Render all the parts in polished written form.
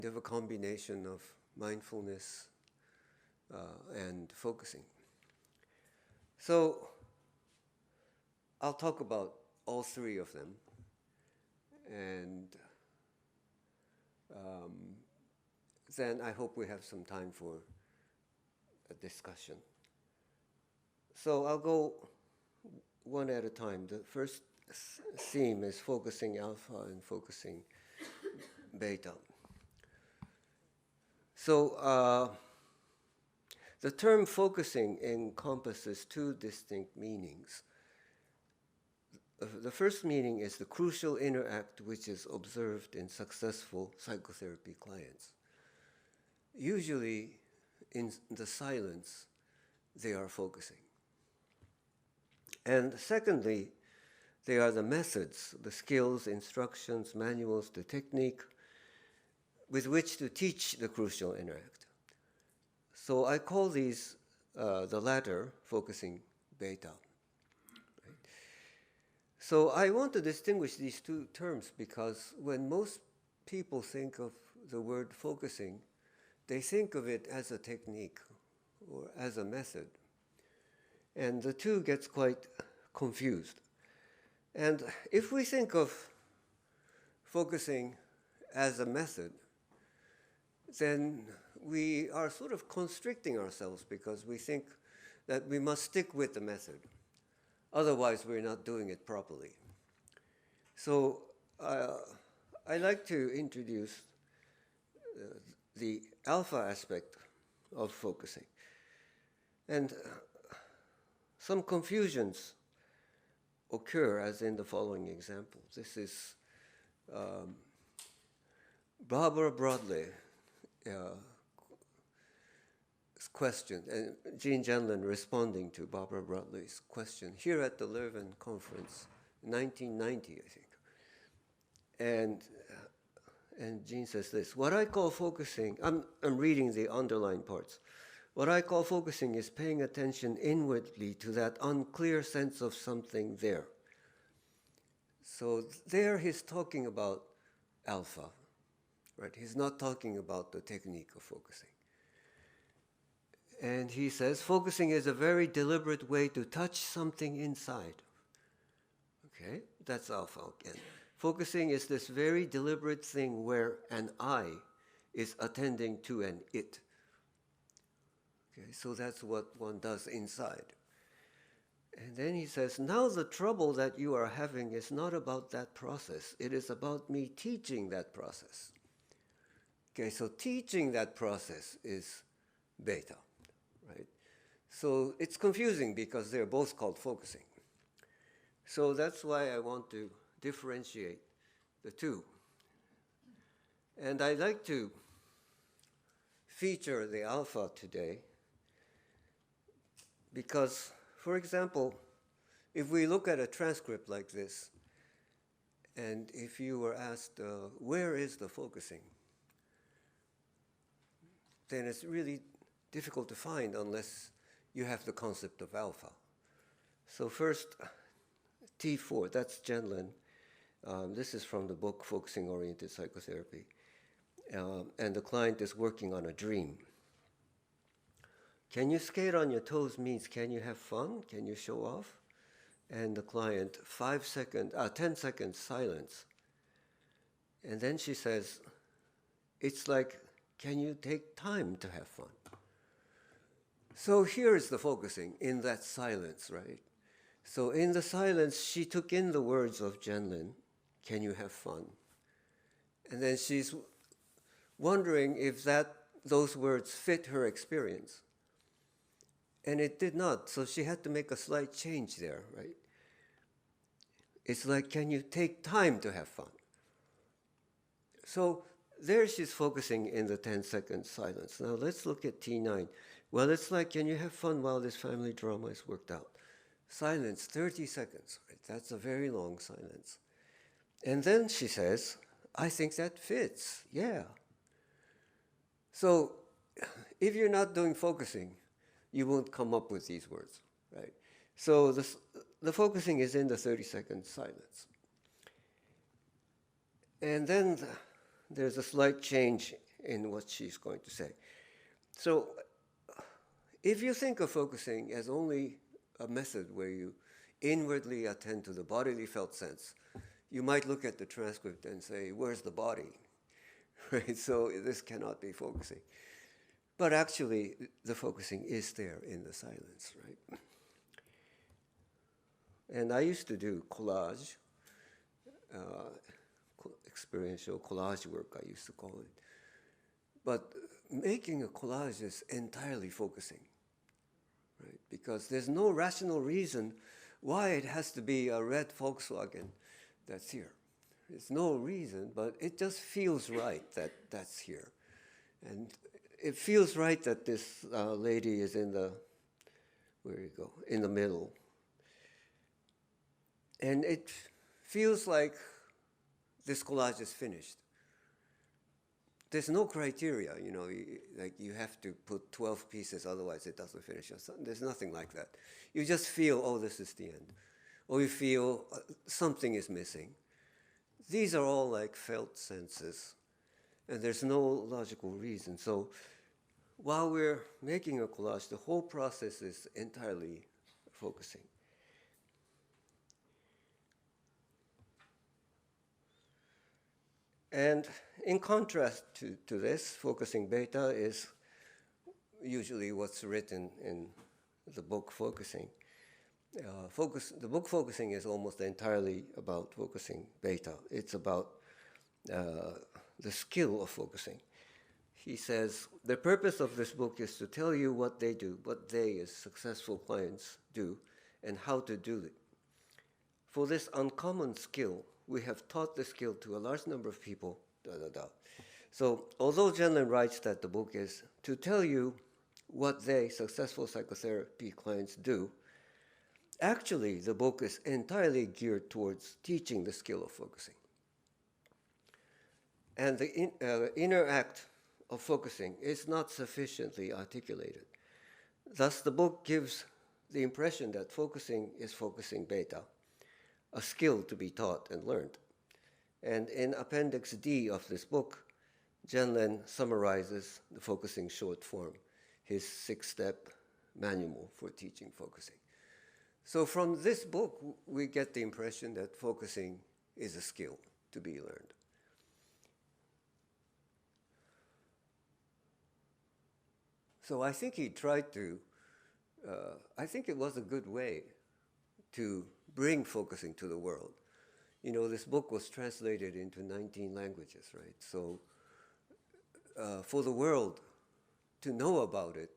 of a combination of mindfulness and focusing. So I'll talk about all three of them, and then I hope we have some time for a discussion. So I'll go one at a time. The first theme is focusing alpha and focusing beta. So the term focusing encompasses two distinct meanings. The first meaning is the crucial inner act which is observed in successful psychotherapy clients. Usually in the silence, they are focusing. And secondly, they are the methods, the skills, instructions, manuals, the technique with which to teach the crucial inner act. So I call these the latter focusing beta. Right? So I want to distinguish these two terms because when most people think of the word focusing, they think of it as a technique or as a method. And the two gets quite confused. And if we think of focusing as a method, then we are sort of constricting ourselves because we think that we must stick with the method. Otherwise, we're not doing it properly. So I like to introduce the alpha aspect of focusing. And some confusions occur, as in the following example. This is Barbara Broadley's question, and Jean Genlin responding to Barbara Broadley's question here at the Leuven conference, 1990, I think. And Jean says this: what I call focusing, I'm reading the underlined parts. What I call focusing is paying attention inwardly to that unclear sense of something there. So there he's talking about alpha, right? He's not talking about the technique of focusing. And he says, focusing is a very deliberate way to touch something inside. Okay, that's alpha again. Focusing is this very deliberate thing where an I is attending to an it. Okay, so that's what one does inside. And then he says, now the trouble that you are having is not about that process. It is about me teaching that process. Okay, so teaching that process is beta, right? So it's confusing because they're both called focusing. So that's why I want to differentiate the two. And I'd like to feature the alpha today because, for example, if we look at a transcript like this, and if you were asked, where is the focusing? Then it's really difficult to find unless you have the concept of alpha. So first, T4, that's Genlin. This is from the book Focusing Oriented Psychotherapy. And the client is working on a dream. Can you skate on your toes means can you have fun? Can you show off? And the client, 10 seconds silence. And then she says, it's like, can you take time to have fun? So here's the focusing in that silence, right? So in the silence, she took in the words of Genlin, can you have fun? And then she's wondering if those words fit her experience. And it did not, so she had to make a slight change there, right? It's like, can you take time to have fun? So there she's focusing in the 10-second silence. Now let's look at T9. Well, it's like, can you have fun while this family drama is worked out? Silence, 30 seconds, right? That's a very long silence. And then she says, I think that fits, yeah. So if you're not doing focusing, you won't come up with these words, right? So the focusing is in the 30-second silence. And then there's a slight change in what she's going to say. So if you think of focusing as only a method where you inwardly attend to the bodily felt sense, you might look at the transcript and say, where's the body? Right? So this cannot be focusing. But actually, the focusing is there in the silence, right? And I used to do collage, experiential collage work, I used to call it. But making a collage is entirely focusing, right? Because there's no rational reason why it has to be a red Volkswagen that's here. There's no reason, but it just feels right that that's here. And it feels right that this lady is in the, where you go, in the middle. And it feels like this collage is finished. There's no criteria, you know, like you have to put 12 pieces, otherwise it doesn't finish. There's nothing like that. You just feel, oh, this is the end. Or you feel something is missing. These are all like felt senses, and there's no logical reason. So while we're making a collage, the whole process is entirely focusing. And in contrast to this, focusing beta is usually what's written in the book Focusing. The book Focusing is almost entirely about focusing beta. It's about the skill of focusing. He says, the purpose of this book is to tell you what they do, what they as successful clients do, and how to do it. For this uncommon skill, we have taught the skill to a large number of people, So although Jenlin writes that the book is to tell you what they, successful psychotherapy clients, do, actually the book is entirely geared towards teaching the skill of focusing. And the inner act of focusing is not sufficiently articulated. Thus, the book gives the impression that focusing is focusing beta, a skill to be taught and learned. And in Appendix D of this book, Jenlin summarizes the focusing short form, his 6-step manual for teaching focusing. So from this book, we get the impression that focusing is a skill to be learned. So I think he tried to, I think it was a good way to bring focusing to the world. You know, this book was translated into 19 languages, right? So for the world to know about it,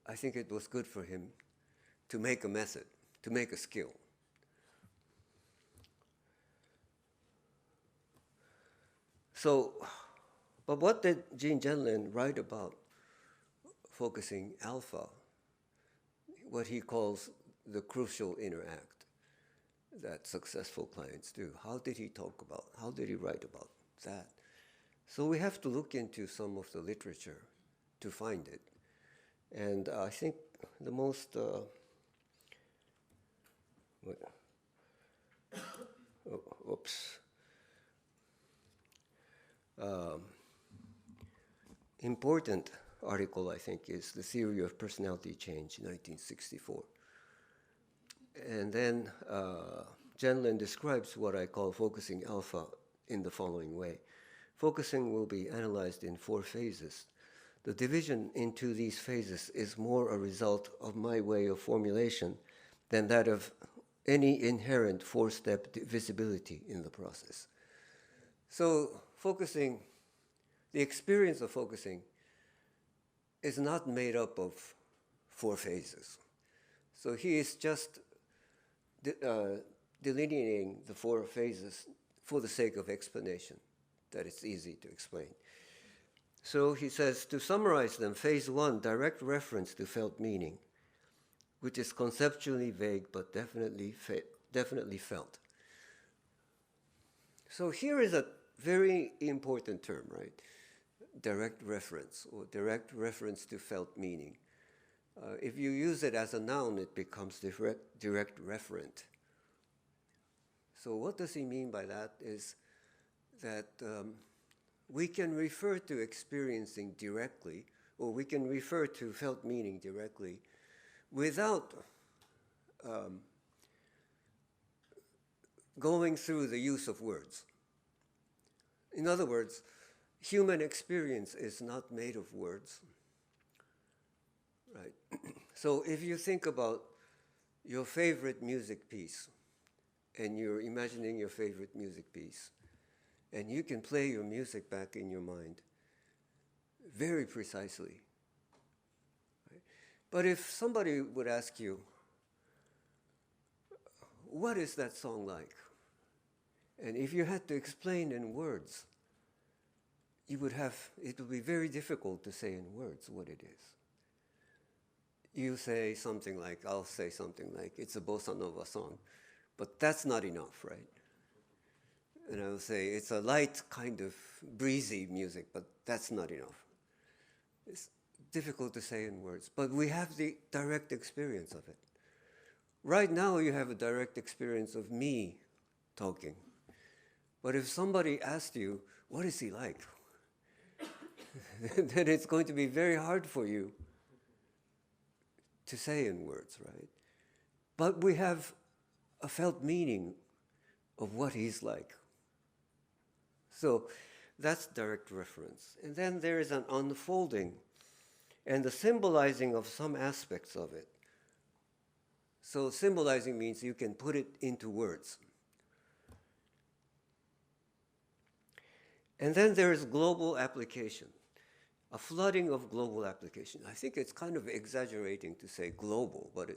I think it was good for him to make a method, to make a skill. So, but what did Jean Jenlin write about focusing alpha, what he calls the crucial inner act that successful clients do? How did he talk about, how did he write about that? So we have to look into some of the literature to find it. And I think the most important article, I think, is The Theory of Personality Change, 1964. And then Jenlin describes what I call focusing alpha in the following way. Focusing will be analyzed in 4 phases. The division into these phases is more a result of my way of formulation than that of any inherent 4-step visibility in the process. So focusing, the experience of focusing is not made up of 4 phases. So he is just delineating the 4 phases for the sake of explanation, that it's easy to explain. So he says, to summarize them, phase 1, direct reference to felt meaning, which is conceptually vague but definitely felt. So here is a very important term, right? Direct reference, or direct reference to felt meaning. If you use it as a noun, it becomes direct referent. So what does he mean by that is that we can refer to experiencing directly, or we can refer to felt meaning directly without going through the use of words. In other words, human experience is not made of words, right? So if you think about your favorite music piece, and you're imagining your favorite music piece, and you can play your music back in your mind very precisely. Right? But if somebody would ask you, what is that song like? And if you had to explain in words, it would be very difficult to say in words what it is. You say something like, I'll say something like, it's a bossa nova song, but that's not enough, right? And I will say, it's a light kind of breezy music, but that's not enough. It's difficult to say in words, but we have the direct experience of it. Right now, you have a direct experience of me talking. But if somebody asked you, what is he like? Then it's going to be very hard for you to say in words, right? But we have a felt meaning of what he's like. So that's direct reference. And then there is an unfolding and the symbolizing of some aspects of it. So symbolizing means you can put it into words. And then there is global application, a flooding of global application. I think it's kind of exaggerating to say global, but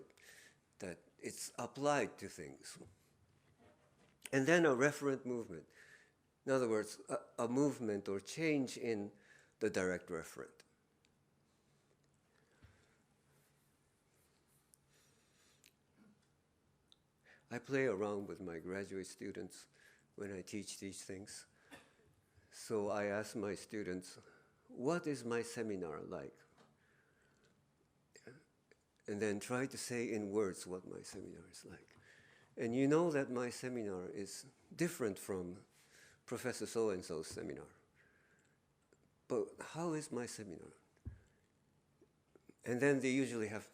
that it's applied to things. And then a referent movement. In other words, a movement or change in the direct referent. I play around with my graduate students when I teach these things. So I ask my students, what is my seminar like? And then try to say in words what my seminar is like. And you know that my seminar is different from Professor so-and-so's seminar. But how is my seminar? And then they usually have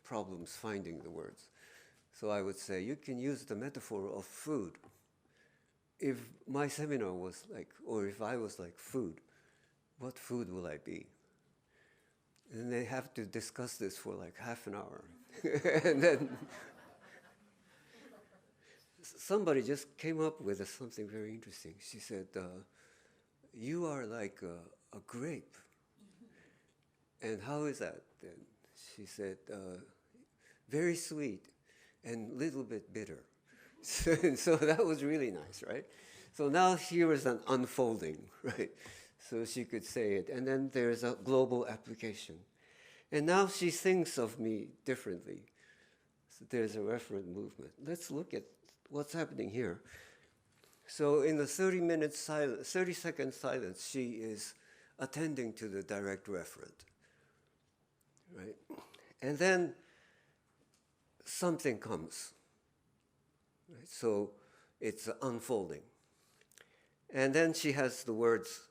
problems finding the words. So I would say, you can use the metaphor of food. If my seminar was like, or if I was like food, what food will I be? And they have to discuss this for like half an hour. And then somebody just came up with something very interesting. She said, you are like a grape. And how is that then? She said, very sweet and little bit bitter. So that was really nice, right? So now here is an unfolding, right? So she could say it. And then there's a global application. And now she thinks of me differently. So there's a referent movement. Let's look at what's happening here. So in the 30-second silence, she is attending to the direct referent, right? And then something comes, right? So it's unfolding. And then she has the words,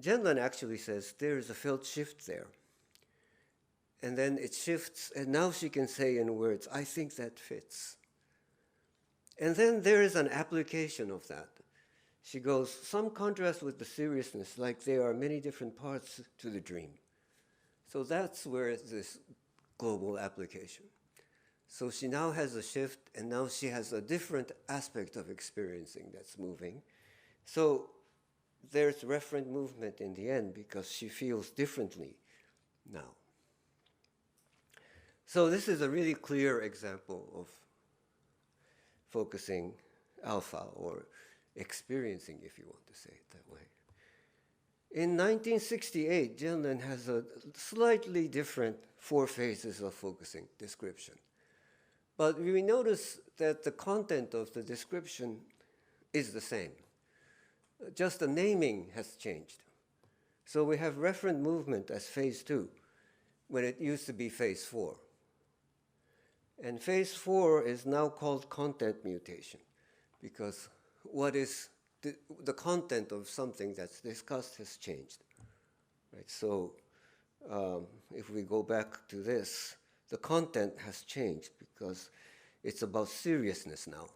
Genlin actually says there is a felt shift there. And then it shifts, and now she can say in words, I think that fits. And then there is an application of that. She goes, some contrast with the seriousness, like there are many different parts to the dream. So that's where this global application. So she now has a shift, and now she has a different aspect of experiencing that's moving. So there's referent movement in the end because she feels differently now. So this is a really clear example of focusing alpha, or experiencing, if you want to say it that way. In 1968, Genlin has a slightly different 4 phases of focusing description. But we notice that the content of the description is the same. Just the naming has changed. So we have referent movement as phase 2, when it used to be phase 4. And phase 4 is now called content mutation, because what is the content of something that's discussed has changed, right? So if we go back to this, the content has changed because it's about seriousness now.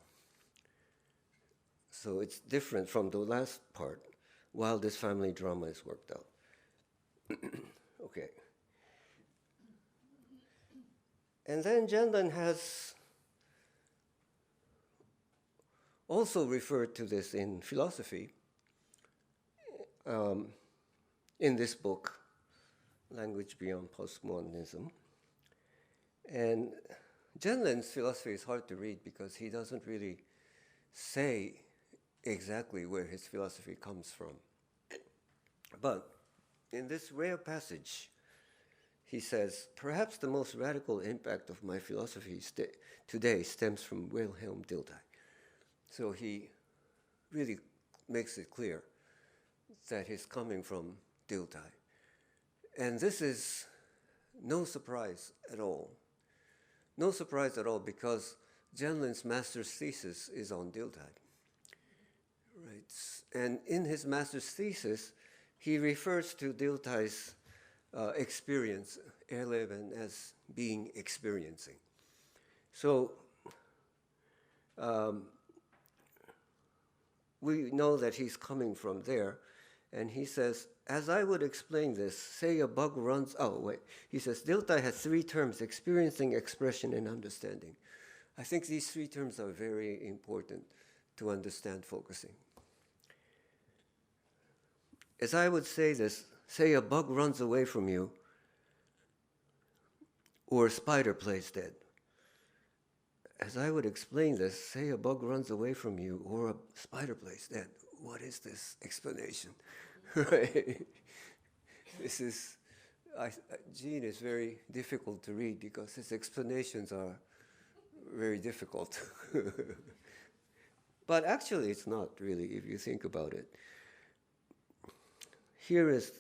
So it's different from the last part, while this family drama is worked out. Okay. And then Gendon has also referred to this in philosophy, in this book, Language Beyond Postmodernism. And Gendon's philosophy is hard to read because he doesn't really say exactly where his philosophy comes from. But in this rare passage, he says, perhaps the most radical impact of my philosophy today stems from Wilhelm Dilthey. So he really makes it clear that he's coming from Dilthey. And this is no surprise at all. No surprise at all because Gendon's master's thesis is on Dilthey. Right? And in his master's thesis, he refers to Dilthey's experience, Erleben, as being experiencing. So we know that he's coming from there, and he says, as I would explain this, say a bug runs, he says, Dilthey has three terms, experiencing, expression, and understanding. I think these three terms are very important to understand focusing. As I would say this, say a bug runs away from you, or a spider plays dead. As I would explain this, say a bug runs away from you, or a spider plays dead. What is this explanation? Right? This is, Gene is very difficult to read because his explanations are very difficult. But actually, it's not really, if you think about it. Here is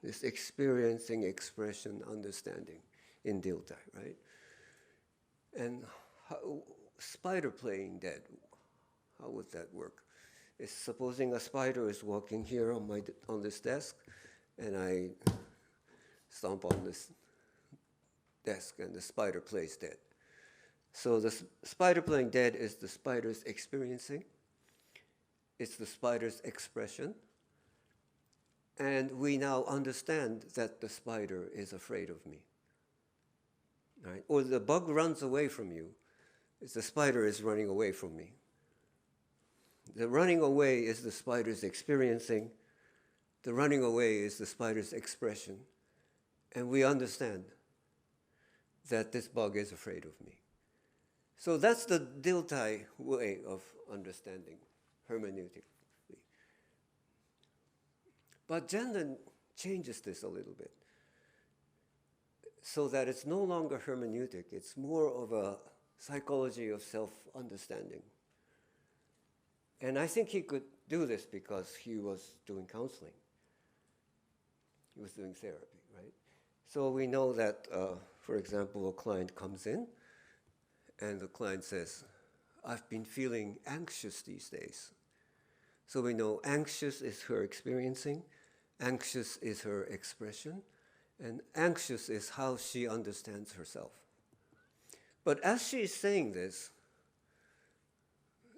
this experiencing, expression, understanding in Dilthey, right? And spider playing dead, how would that work? It's supposing a spider is walking here on this desk, and I stomp on this desk, and the spider plays dead. So the spider playing dead is the spider's experiencing. It's the spider's expression. And we now understand that the spider is afraid of me. Right? Or the bug runs away from you. It's the spider is running away from me. The running away is the spider's experiencing. The running away is the spider's expression. And we understand that this bug is afraid of me. So that's the Dilthey way of understanding hermeneutically. But Gendon changes this a little bit so that it's no longer hermeneutic. It's more of a psychology of self-understanding. And I think he could do this because he was doing counseling. He was doing therapy, right? So we know that, for example, a client comes in and the client says, I've been feeling anxious these days. So we know anxious is her experiencing, anxious is her expression, and anxious is how she understands herself. But as she's saying this,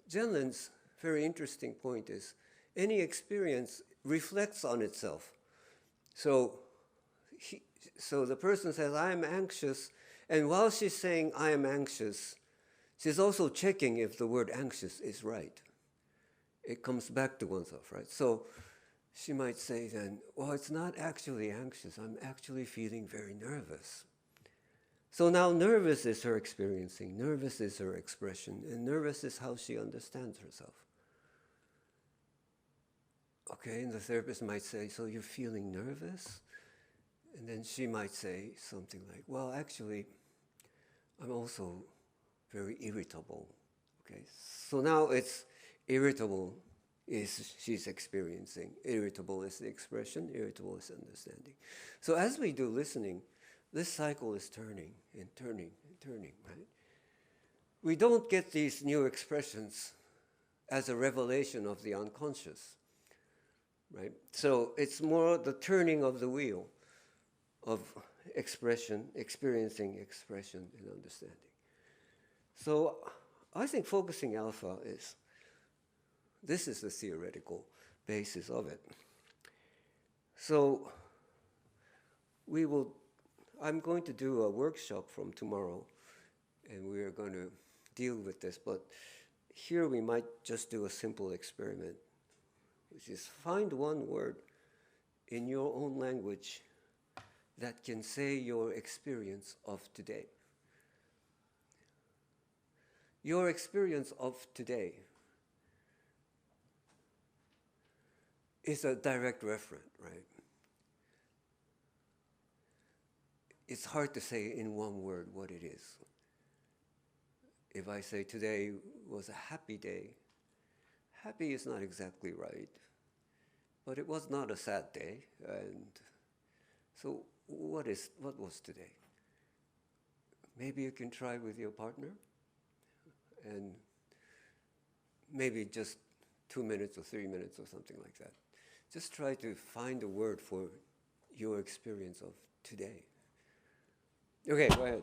Gendon's very interesting point is any experience reflects on itself. So the person says, I am anxious, and while she's saying I am anxious, she's also checking if the word anxious is right. It comes back to oneself, right? So she might say then, well, it's not actually anxious. I'm actually feeling very nervous. So now nervous is her experiencing, nervous is her expression, and nervous is how she understands herself. Okay, and the therapist might say, so you're feeling nervous? And then she might say something like, well, actually, I'm also very irritable. Okay, so now it's irritable is she's experiencing. Irritable is the expression, irritable is understanding. So as we do listening, this cycle is turning and turning and turning, right? We don't get these new expressions as a revelation of the unconscious, right? So it's more the turning of the wheel of expression, experiencing expression and understanding. So I think focusing alpha this is the theoretical basis of it. So I'm going to do a workshop from tomorrow, and we are going to deal with this, but here we might just do a simple experiment, which is find one word in your own language that can say your experience of today. Your experience of today is a direct referent, right? It's hard to say in one word what it is. If I say today was a happy day, happy is not exactly right, but it was not a sad day. And so what was today? Maybe you can try with your partner, and maybe just 2 minutes or 3 minutes or something like that. Just try to find a word for your experience of today. Okay, go ahead.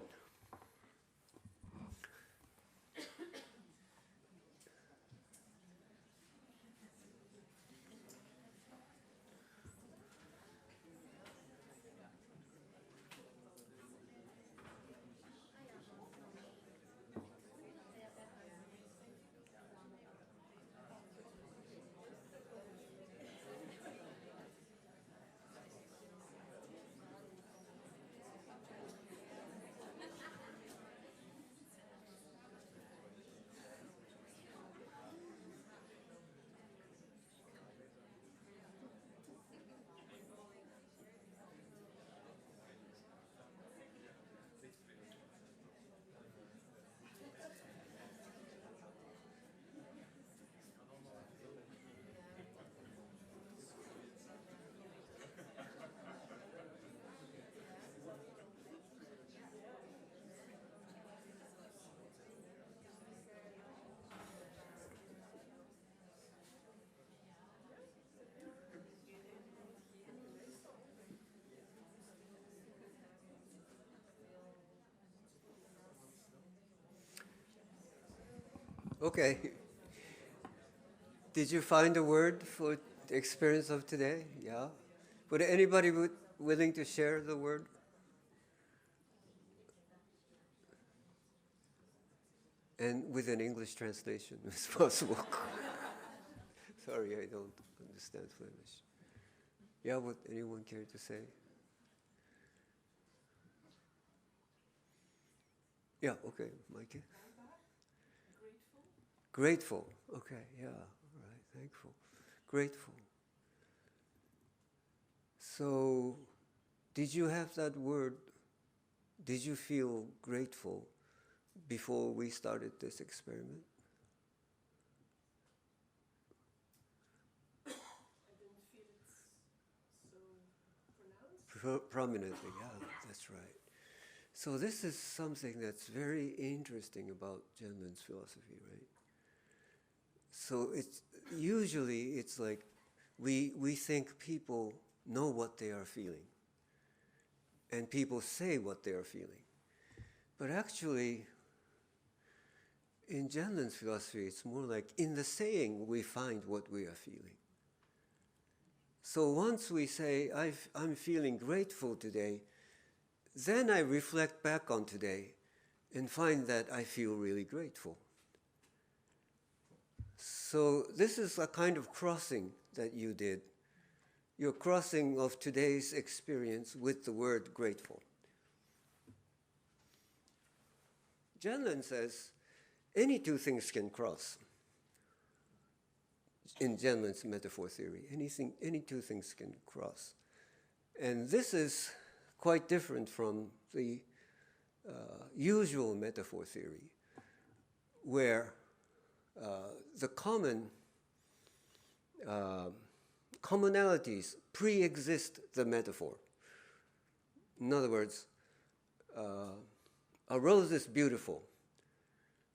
Okay. Did you find a word for the experience of today? Yeah. Would anybody willing to share the word? And with an English translation, if possible. Sorry, I don't understand Flemish. Yeah, would anyone care to say? Yeah, okay, Mikey. Grateful. Okay, yeah, all right, thankful. Grateful. So, did you have that word? Did you feel grateful before we started this experiment? I didn't feel it so pronounced. Prominently, yeah, that's right. So this is something that's very interesting about Genlin's philosophy, right? So it's like we think people know what they are feeling, and people say what they are feeling. But actually, in Genlin's philosophy, it's more like in the saying we find what we are feeling. So once we say, I'm feeling grateful today, then I reflect back on today and find that I feel really grateful. So this is a kind of crossing that you did. Your crossing of today's experience with the word grateful. Genlin says any two things can cross. In Genlin's metaphor theory, any two things can cross. And this is quite different from the usual metaphor theory, where the commonalities pre-exist the metaphor. In other words, a rose is beautiful.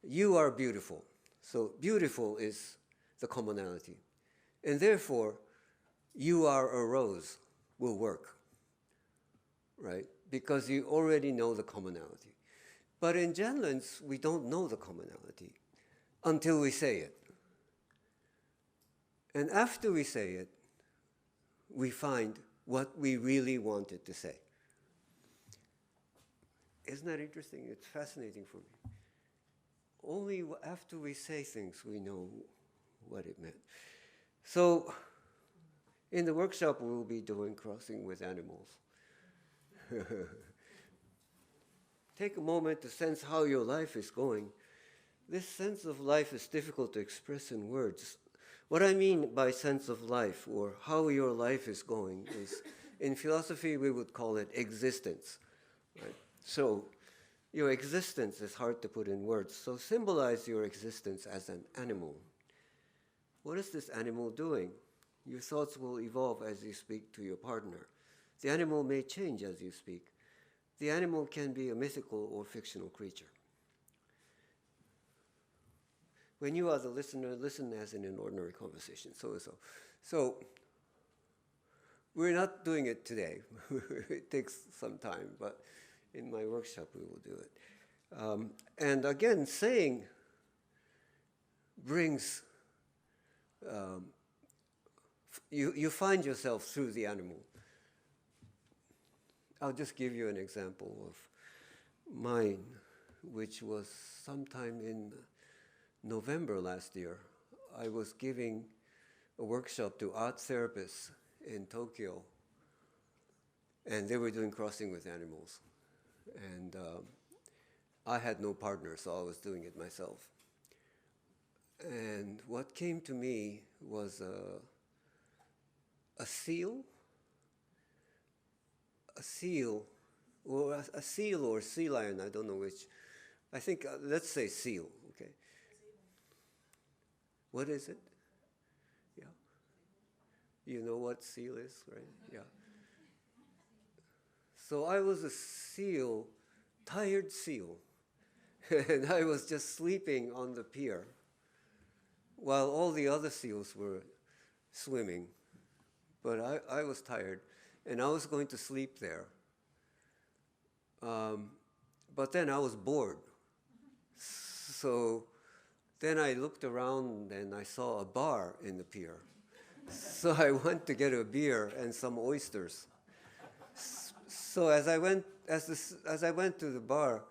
You are beautiful. So beautiful is the commonality. And therefore, you are a rose will work, right? Because you already know the commonality. But in Genlens, we don't know the commonality until we say it. And after we say it, we find what we really wanted to say. Isn't that interesting? It's fascinating for me. Only after we say things, we know what it meant. So, in the workshop, we'll be doing crossing with animals. Take a moment to sense how your life is going. This sense of life is difficult to express in words. What I mean by sense of life, or how your life is going, is in philosophy we would call it existence. Right? So your existence is hard to put in words. So symbolize your existence as an animal. What is this animal doing? Your thoughts will evolve as you speak to your partner. The animal may change as you speak. The animal can be a mythical or fictional creature. When you are the listener, listen as in an ordinary conversation, So we're not doing it today. It takes some time, but in my workshop we will do it. And again, saying brings, you find yourself through the animal. I'll just give you an example of mine, which was sometime in November last year. I was giving a workshop to art therapists in Tokyo, and they were doing crossing with animals. And I had no partner, so I was doing it myself. And what came to me was a seal, or sea lion, I don't know which. I think, let's say seal, okay. What is it? Yeah. You know what seal is, right? Yeah. So I was a seal, tired seal, and I was just sleeping on the pier while all the other seals were swimming. But I was tired, and I was going to sleep there. But then I was bored. So then I looked around and I saw a bar in the pier. So I went to get a beer and some oysters. So as I went to the bar,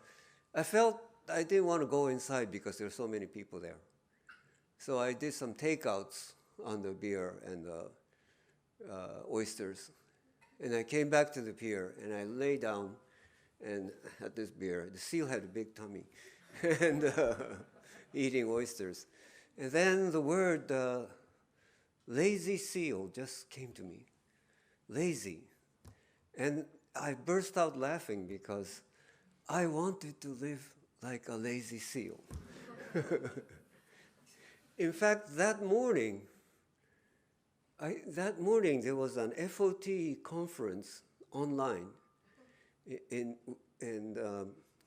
I felt I didn't want to go inside because there were so many people there. So I did some takeouts on the beer and the oysters. And I came back to the pier and I lay down and had this beer. The seal had a big tummy and eating oysters. And then the word lazy seal just came to me. Lazy. And I burst out laughing because I wanted to live like a lazy seal. In fact, that morning there was an FOT conference online.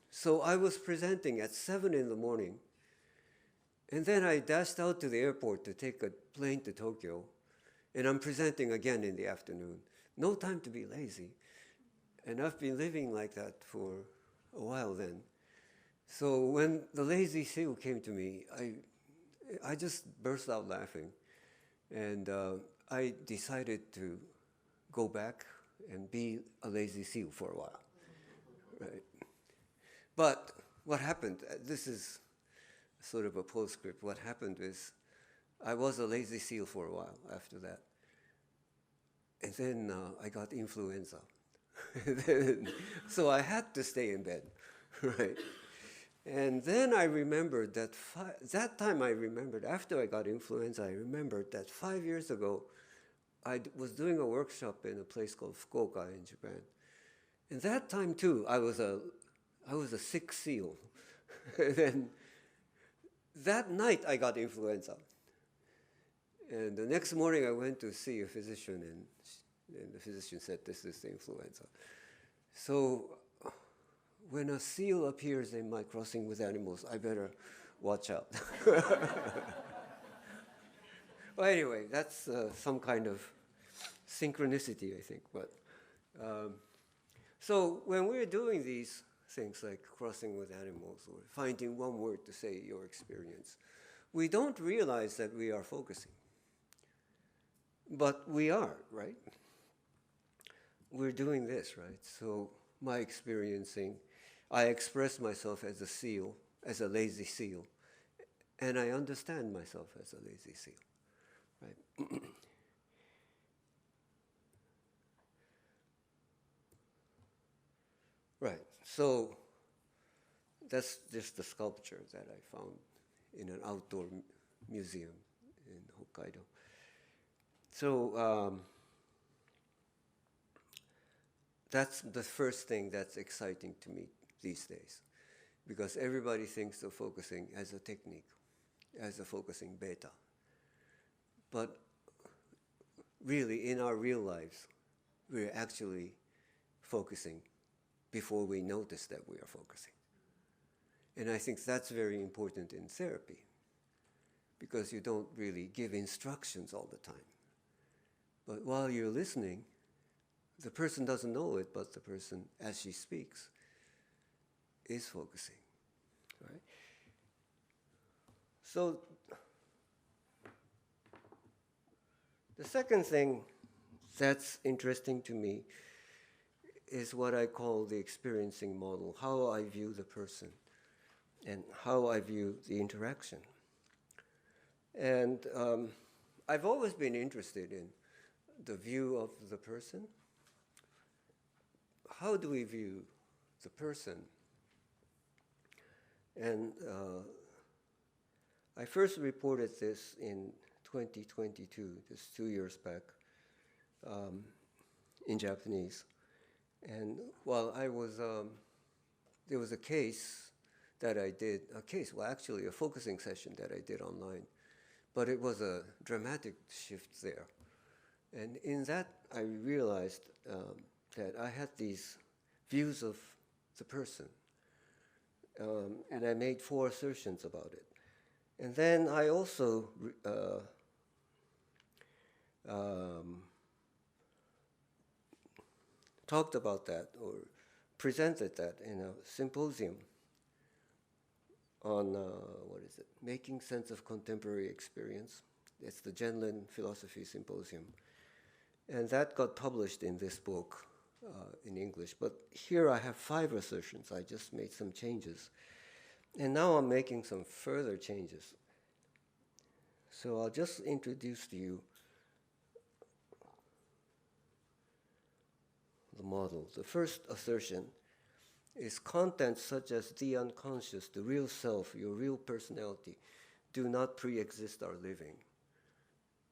So I was presenting at 7 in the morning. And then I dashed out to the airport to take a plane to Tokyo. And I'm presenting again in the afternoon. No time to be lazy. And I've been living like that for a while then. So when the lazy seal came to me, I just burst out laughing. And I decided to go back and be a lazy seal for a while. Right? But what happened, this is sort of a postscript. What happened is I was a lazy seal for a while after that. And then I got influenza. So I had to stay in bed, right? And then I remembered that after I got influenza, I remembered that 5 years ago, I was doing a workshop in a place called Fukuoka in Japan. And that time too, I was a sick seal. And then that night I got influenza. And the next morning I went to see a physician, and the physician said, this is the influenza. So when a seal appears in my crossing with animals, I better watch out. Well, anyway, that's some kind of synchronicity, I think. But so when we're doing these things like crossing with animals or finding one word to say your experience, we don't realize that we are focusing. But we are, right? We're doing this, right? So my experiencing, I express myself as a seal, as a lazy seal, and I understand myself as a lazy seal, right? Right, so that's just the sculpture that I found in an outdoor museum in Hokkaido. So that's the first thing that's exciting to me these days, because everybody thinks of focusing as a technique, as a focusing beta. But really, in our real lives, we're actually focusing before we notice that we are focusing. And I think that's very important in therapy, because you don't really give instructions all the time. But while you're listening, the person doesn't know it, but the person, as she speaks, is focusing, right? So the second thing that's interesting to me is what I call the experiencing model, how I view the person and how I view the interaction. And I've always been interested in the view of the person. How do we view the person? And I first reported this in 2022, just 2 years back, in Japanese. And while I was, there was a case that I did, actually a focusing session that I did online, but it was a dramatic shift there. And in that, I realized that I had these views of the person, and I made 4 assertions about it. And then I also talked about that or presented that in a symposium on, Making Sense of Contemporary Experience. It's the Genlin Philosophy Symposium. And that got published in this book in English. But here I have 5 assertions. I just made some changes. And now I'm making some further changes. So I'll just introduce to you the model. The first assertion is contents such as the unconscious, the real self, your real personality, do not pre-exist our living.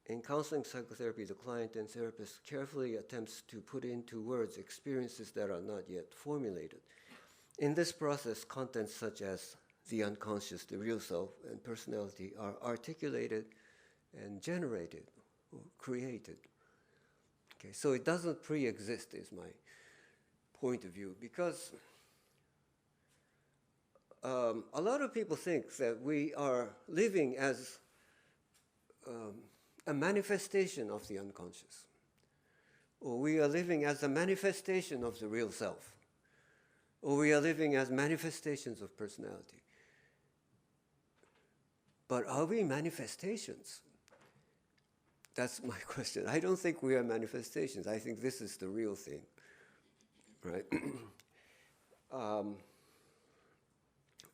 In counseling psychotherapy, the client and therapist carefully attempts to put into words experiences that are not yet formulated. In this process, contents such as the unconscious, the real self, and personality are articulated and generated or created. Okay, so it doesn't pre-exist is my point of view, because a lot of people think that we are living as a manifestation of the unconscious, or we are living as a manifestation of the real self, or we are living as manifestations of personality. But are we manifestations? That's my question. I don't think we are manifestations. I think this is the real thing, right?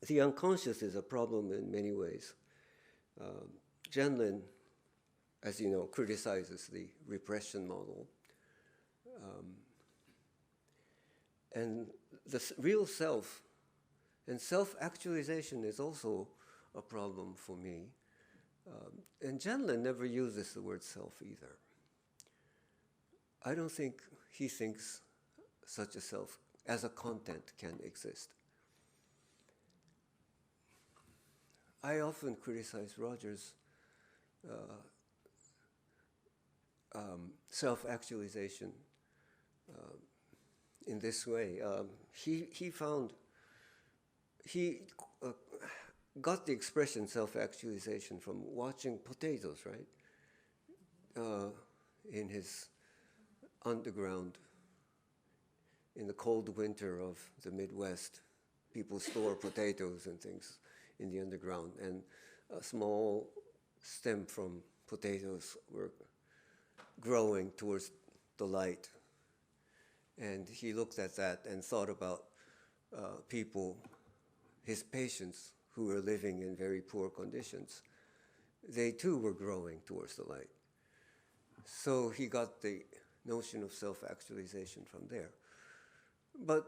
The unconscious is a problem in many ways. Genlin, as you know, criticizes the repression model. And the real self and self-actualization is also a problem for me. And Genlin never uses the word self either. I don't think he thinks such a self as a content can exist. I often criticize Roger's self-actualization in this way. He got the expression self-actualization from watching potatoes, right? in his underground in the cold winter of the Midwest. People store potatoes and things in the underground, and a small stem from potatoes were growing towards the light. And he looked at that and thought about people, his patients, who were living in very poor conditions. They too were growing towards the light. So he got the notion of self-actualization from there. But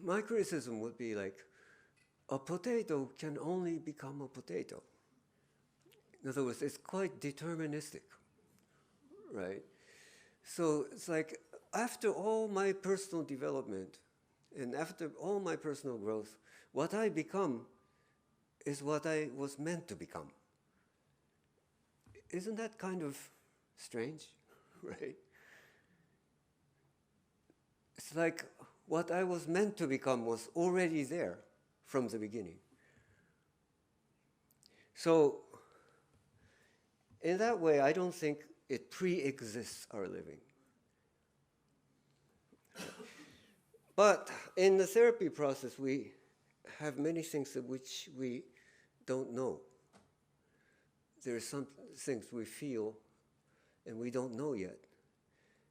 my criticism would be like, a potato can only become a potato. In other words, it's quite deterministic, right? So it's like, after all my personal development and after all my personal growth, what I become is what I was meant to become. Isn't that kind of strange, right? It's like what I was meant to become was already there from the beginning. So in that way, I don't think it pre-exists our living. But in the therapy process, we have many things of which we don't know. There are some things we feel and we don't know yet.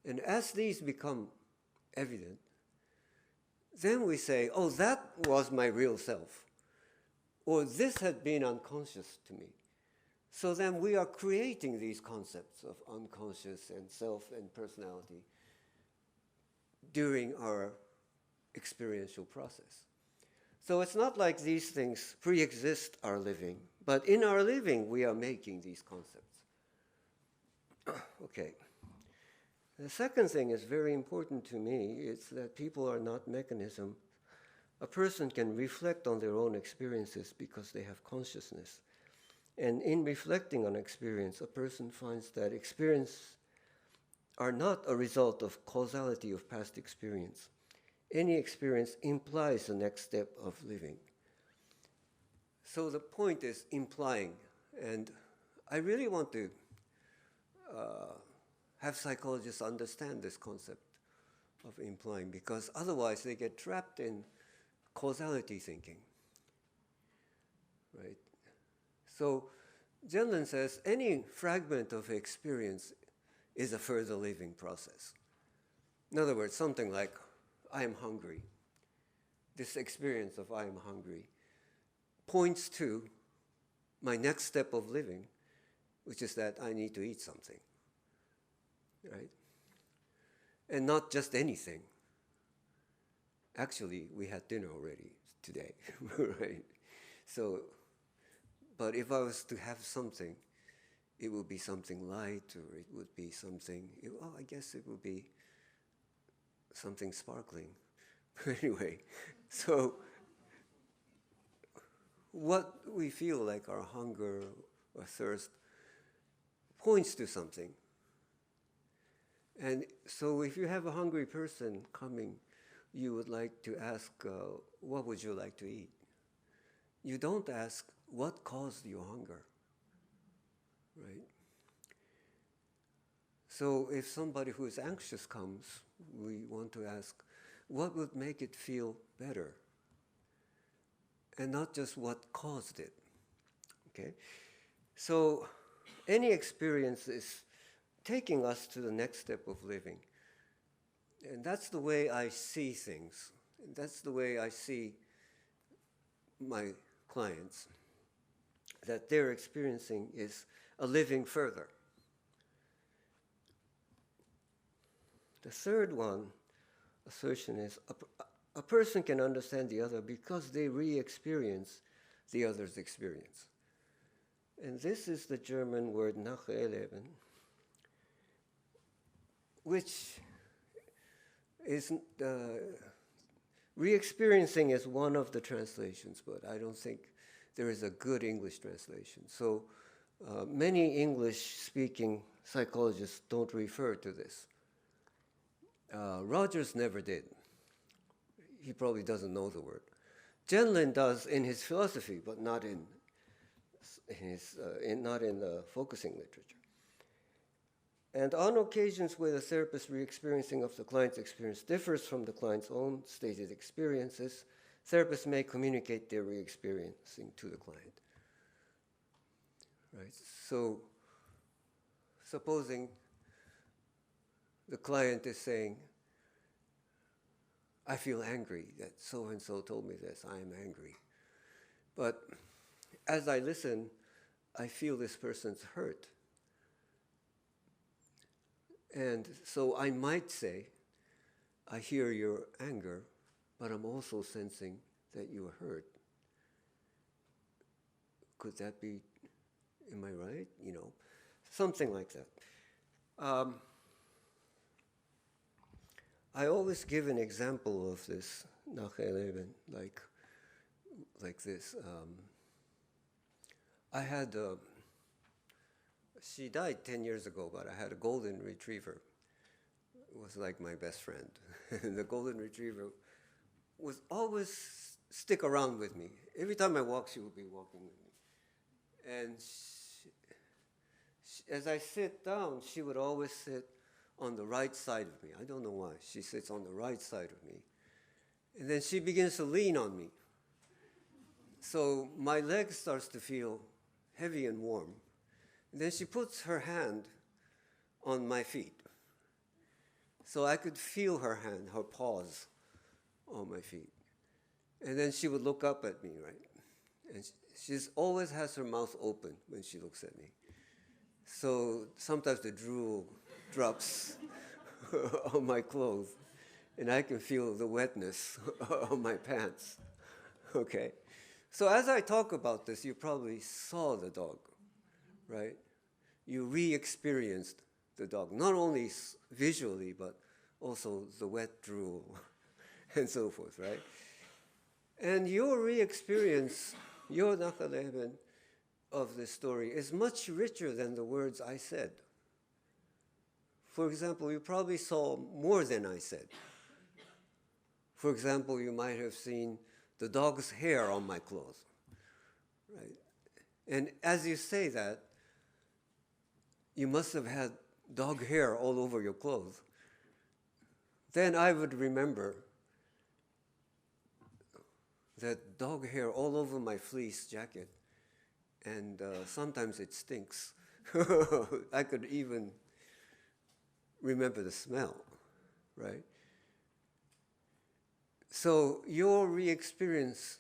And as these become evident, then we say, oh, that was my real self. Or this had been unconscious to me. So then we are creating these concepts of unconscious and self and personality during our experiential process. So it's not like these things pre-exist our living, but in our living we are making these concepts. Okay. The second thing is very important to me. It's that people are not mechanism. A person can reflect on their own experiences because they have consciousness. And in reflecting on experience, a person finds that experience are not a result of causality of past experience. Any experience implies the next step of living. So the point is implying. And I really want to have psychologists understand this concept of implying, because otherwise they get trapped in causality thinking, right? So Zenlin says any fragment of experience is a further living process. In other words, something like, I am hungry. This experience of I am hungry points to my next step of living, which is that I need to eat something, right? And not just anything. Actually, we had dinner already today, right? So, but if I was to have something, it would be something light, or it would be something, well, I guess it would be something sparkling. Anyway, so what we feel like our hunger or thirst points to something. And so if you have a hungry person coming, you would like to ask, what would you like to eat? You don't ask, what caused your hunger, right? So if somebody who is anxious comes, we want to ask, what would make it feel better? And not just what caused it, okay? So any experience is taking us to the next step of living. And that's the way I see things. And that's the way I see my clients, that they're experiencing is a living further. The third assertion is a person can understand the other because they re-experience the other's experience. And this is the German word nacherleben, which is re-experiencing is one of the translations, but I don't think there is a good English translation. So many English-speaking psychologists don't refer to this. Rogers never did. He probably doesn't know the word. Zenlin does in his philosophy, but not in the focusing literature. And on occasions where the therapist's re-experiencing of the client's experience differs from the client's own stated experiences, therapists may communicate their re-experiencing to the client. Right? So, supposing the client is saying, I feel angry that so-and-so told me this, I am angry. But as I listen, I feel this person's hurt. And so I might say, I hear your anger, but I'm also sensing that you are hurt. Could that be, am I right? You know, something like that. I always give an example of this, nach Leuven, like this. I had, she died 10 years ago, but I had a golden retriever. It was like my best friend. And the golden retriever was always stick around with me. Every time I walk, she would be walking with me. And as I sit down, she would always sit on the right side of me. I don't know why. She sits on the right side of me. And then she begins to lean on me. So my leg starts to feel heavy and warm. And then she puts her hand on my feet. So I could feel her hand, her paws on my feet. And then she would look up at me, right? And she always has her mouth open when she looks at me. So sometimes the drool drops on my clothes, and I can feel the wetness on my pants. Okay? So as I talk about this, you probably saw the dog, right? You re-experienced the dog, not only visually, but also the wet drool and so forth, right? And your re-experience, your nach Leuven of this story is much richer than the words I said. For example, you probably saw more than I said. For example, you might have seen the dog's hair on my clothes, right? And as you say that, you must have had dog hair all over your clothes. Then I would remember that dog hair all over my fleece jacket, and sometimes it stinks. I could even remember the smell, right? So your re-experience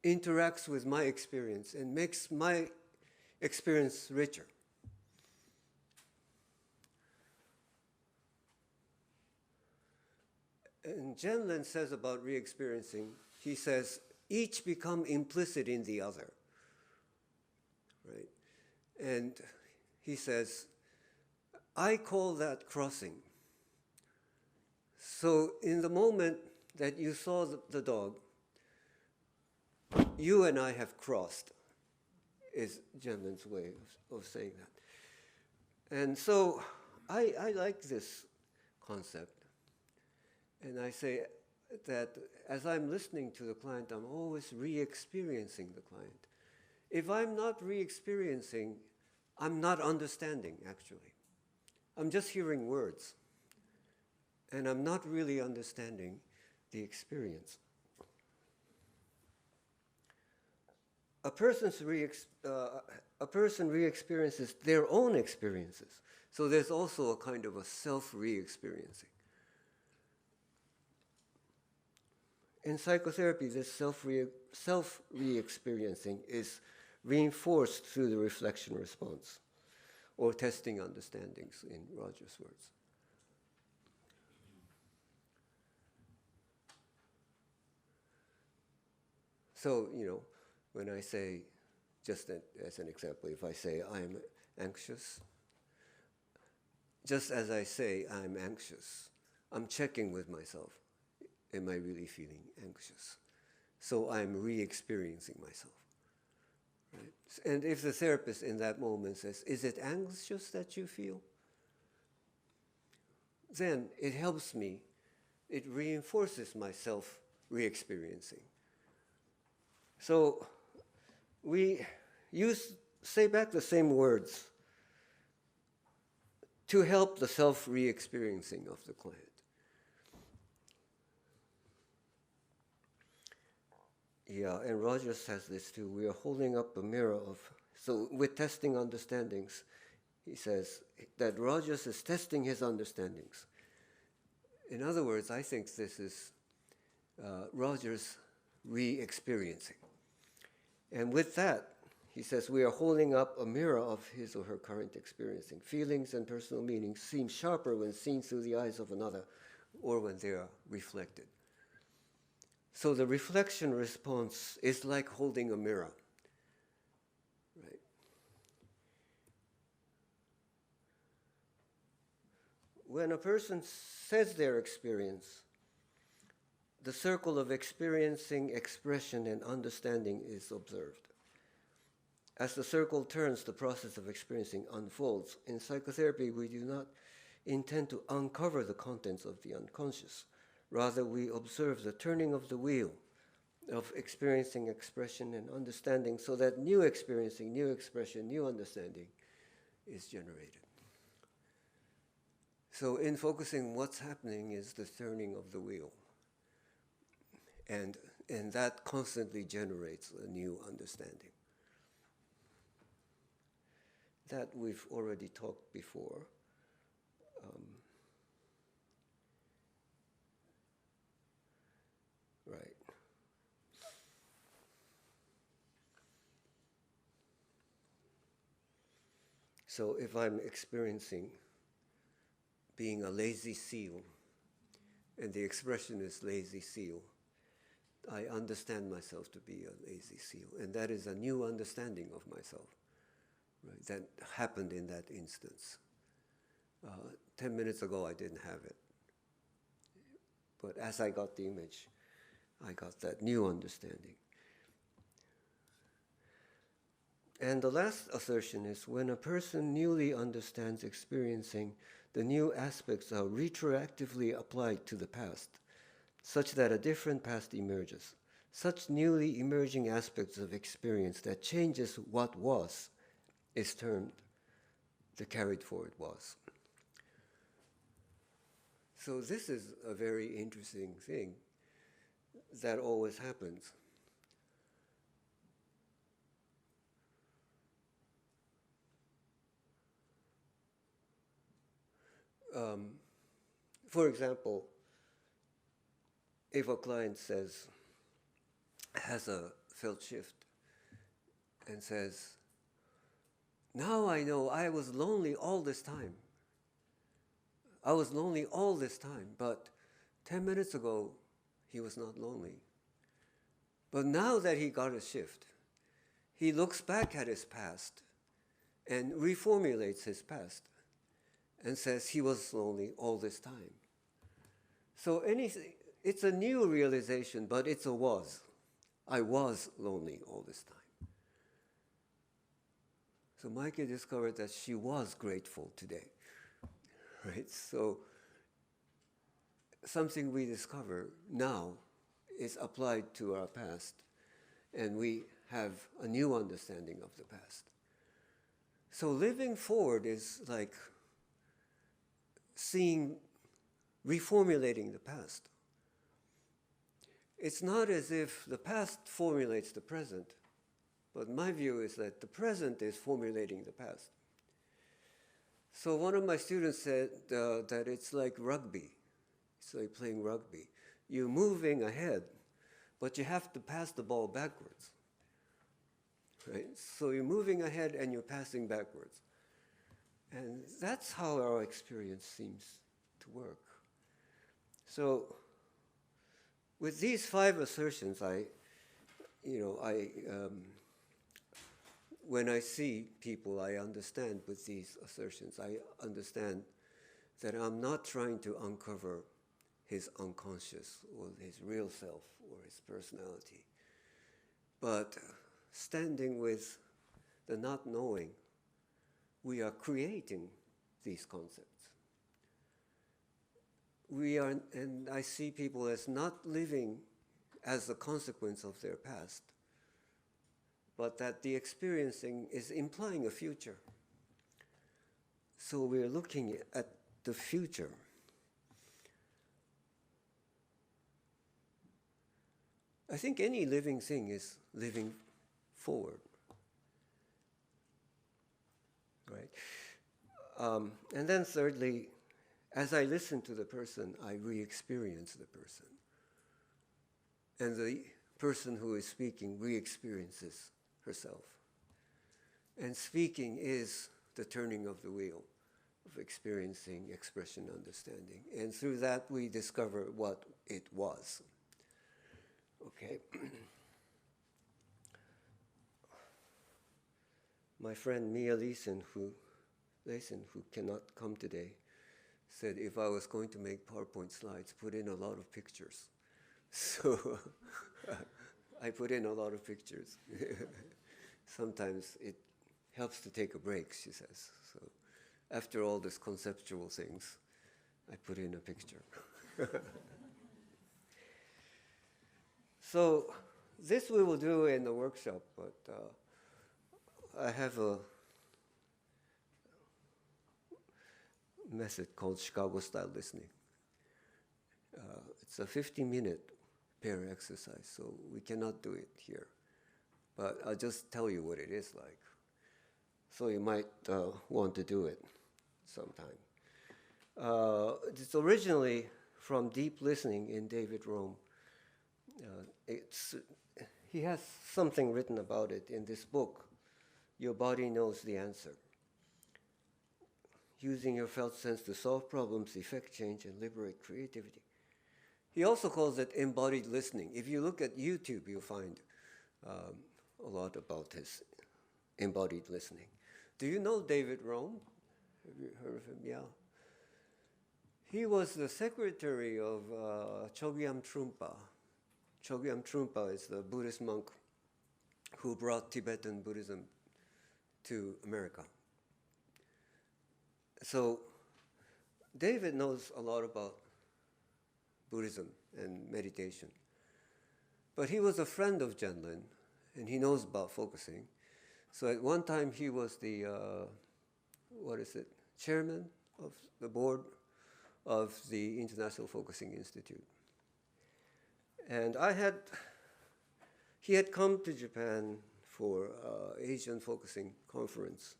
interacts with my experience and makes my experience richer. And Jenlin says about re-experiencing, he says, each become implicit in the other, right? And he says, I call that crossing. So in the moment that you saw the dog, you and I have crossed, is Jenlin's way of saying that. And so I like this concept. And I say that as I'm listening to the client, I'm always re-experiencing the client. If I'm not re-experiencing, I'm not understanding, actually. I'm just hearing words. And I'm not really understanding the experience. A person re-experiences their own experiences. So there's also a kind of a self-re-experiencing. In psychotherapy, this self-re-experiencing is reinforced through the reflection response, or testing understandings in Roger's words. So, when I say, just as an example, if I say I'm anxious, just as I say I'm anxious, I'm checking with myself. Am I really feeling anxious? So I'm re-experiencing myself. Right? And if the therapist in that moment says, is it anxious that you feel? Then it helps me. It reinforces my self-re-experiencing. So we say back the same words to help the self-re-experiencing of the client. Yeah, and Rogers says this too. We are holding up a mirror of, so with testing understandings, he says that Rogers is testing his understandings. In other words, I think this is Rogers re-experiencing. And with that, he says, we are holding up a mirror of his or her current experiencing. Feelings and personal meanings seem sharper when seen through the eyes of another or when they are reflected. So the reflection response is like holding a mirror, right? When a person says their experience, the circle of experiencing, expression, and understanding is observed. As the circle turns, the process of experiencing unfolds. In psychotherapy, we do not intend to uncover the contents of the unconscious. Rather, we observe the turning of the wheel of experiencing, expression, and understanding so that new experiencing, new expression, new understanding is generated. So in focusing, what's happening is the turning of the wheel. And that constantly generates a new understanding. That we've already talked before. Right. So if I'm experiencing being a lazy seal, and the expression is lazy seal, I understand myself to be a lazy seal, and that is a new understanding of myself. Right, that happened in that instance. 10 minutes ago, I didn't have it. But as I got the image, I got that new understanding. And the last assertion is when a person newly understands experiencing, the new aspects are retroactively applied to the past, such that a different past emerges. Such newly emerging aspects of experience that changes what was is termed the carried forward was. So this is a very interesting thing that always happens. For example, if a client has a felt shift and says, now I know I was lonely all this time. I was lonely all this time, but 10 minutes ago, he was not lonely. But now that he got a shift, he looks back at his past and reformulates his past and says he was lonely all this time. So it's a new realization, but it's a was. I was lonely all this time. So Maike discovered that she was grateful today, right? So something we discover now is applied to our past, and we have a new understanding of the past. So living forward is like reformulating the past. It's not as if the past formulates the present, but my view is that the present is formulating the past. So one of my students said that it's like rugby. It's like playing rugby. You're moving ahead, but you have to pass the ball backwards. Right? So you're moving ahead and you're passing backwards. And that's how our experience seems to work. So with these 5 assertions, when I see people, I understand with these assertions, I understand that I'm not trying to uncover his unconscious or his real self or his personality, but standing with the not knowing, we are creating these concepts. And I see people as not living as a consequence of their past, but that the experiencing is implying a future. So we're looking at the future. I think any living thing is living forward, right? And then thirdly, as I listen to the person, I re-experience the person. And the person who is speaking re-experiences herself. And speaking is the turning of the wheel of experiencing, expression, understanding. And through that, we discover what it was. Okay. My friend Mia Leeson, who cannot come today, said if I was going to make PowerPoint slides, put in a lot of pictures. So I put in a lot of pictures. Sometimes it helps to take a break, she says. So after all these conceptual things, I put in a picture. So this we will do in the workshop, but I have a method called Chicago-style listening. It's a 50-minute pair exercise, so we cannot do it here. But I'll just tell you what it is like. So you might want to do it sometime. It's originally from deep listening in David Rome. He has something written about it in this book, Your Body Knows the Answer. Using your felt sense to solve problems, effect change, and liberate creativity. He also calls it embodied listening. If you look at YouTube, you'll find a lot about his embodied listening. Do you know David Rome? Have you heard of him? Yeah. He was the secretary of Chogyam Trungpa. Chogyam Trungpa is the Buddhist monk who brought Tibetan Buddhism to America. So David knows a lot about Buddhism and meditation. But he was a friend of Genlin, and he knows about focusing. So at one time he was the, chairman of the board of the International Focusing Institute. And he had come to Japan for Asian Focusing Conference.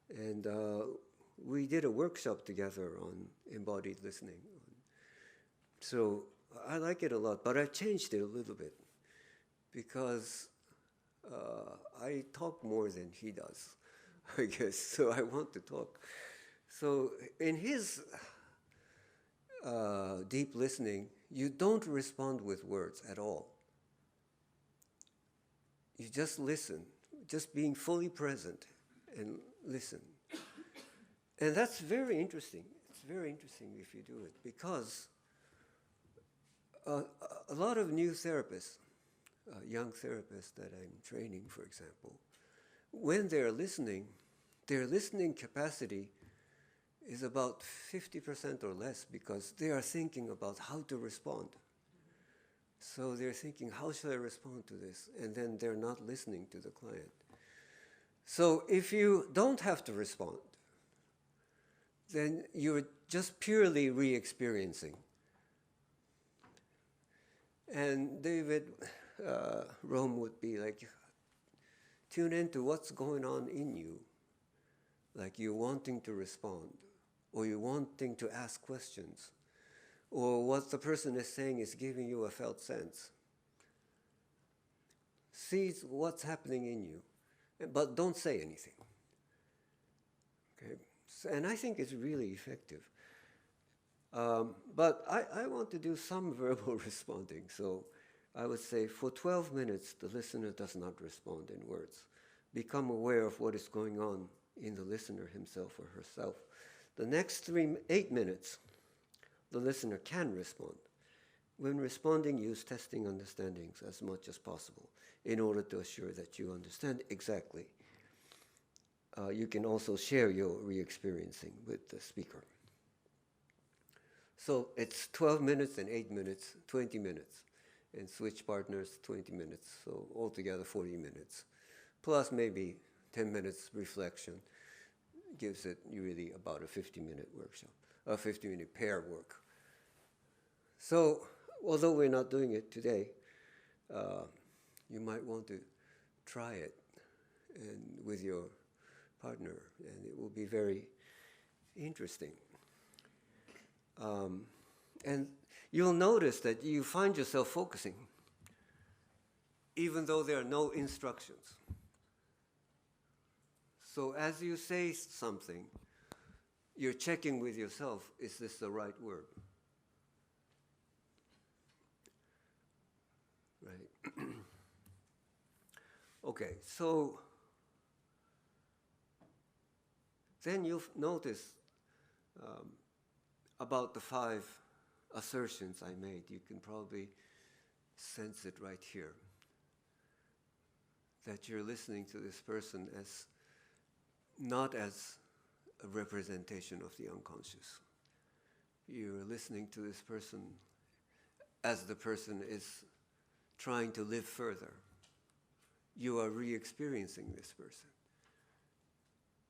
And we did a workshop together on embodied listening. So I like it a lot, but I've changed it a little bit because I talk more than he does, I guess, so I want to talk. So in his deep listening, you don't respond with words at all. You just listen, just being fully present and listen. And that's very interesting. It's very interesting if you do it, because a lot of new therapists, young therapists that I'm training, for example, when they're listening, their listening capacity is about 50% or less because they are thinking about how to respond. So they're thinking, how should I respond to this? And then they're not listening to the client. So if you don't have to respond, then you're just purely re-experiencing. And David Rome would be like, tune into what's going on in you. Like you're wanting to respond, or you're wanting to ask questions, or what the person is saying is giving you a felt sense. See what's happening in you, but don't say anything. Okay? So, and I think it's really effective. But I want to do some verbal responding. So I would say for 12 minutes, the listener does not respond in words. Become aware of what is going on in the listener himself or herself. The next 8 minutes, the listener can respond. When responding, use testing understandings as much as possible in order to assure that you understand exactly. You can also share your re-experiencing with the speaker. So it's 12 minutes and 8 minutes, 20 minutes. And switch partners, 20 minutes. So altogether 40 minutes. Plus maybe 10 minutes reflection. gives it really about a 50-minute workshop, a 50-minute pair work. So, although we're not doing it today, you might want to try it and with your partner, and it will be very interesting. And you'll notice that you find yourself focusing, even though there are no instructions. So as you say something, you're checking with yourself, is this the right word? Right. Okay, so then you'll notice about the 5 assertions I made. You can probably sense it right here. That you're listening to this person as not as a representation of the unconscious. You're listening to this person as the person is trying to live further. You are re-experiencing this person.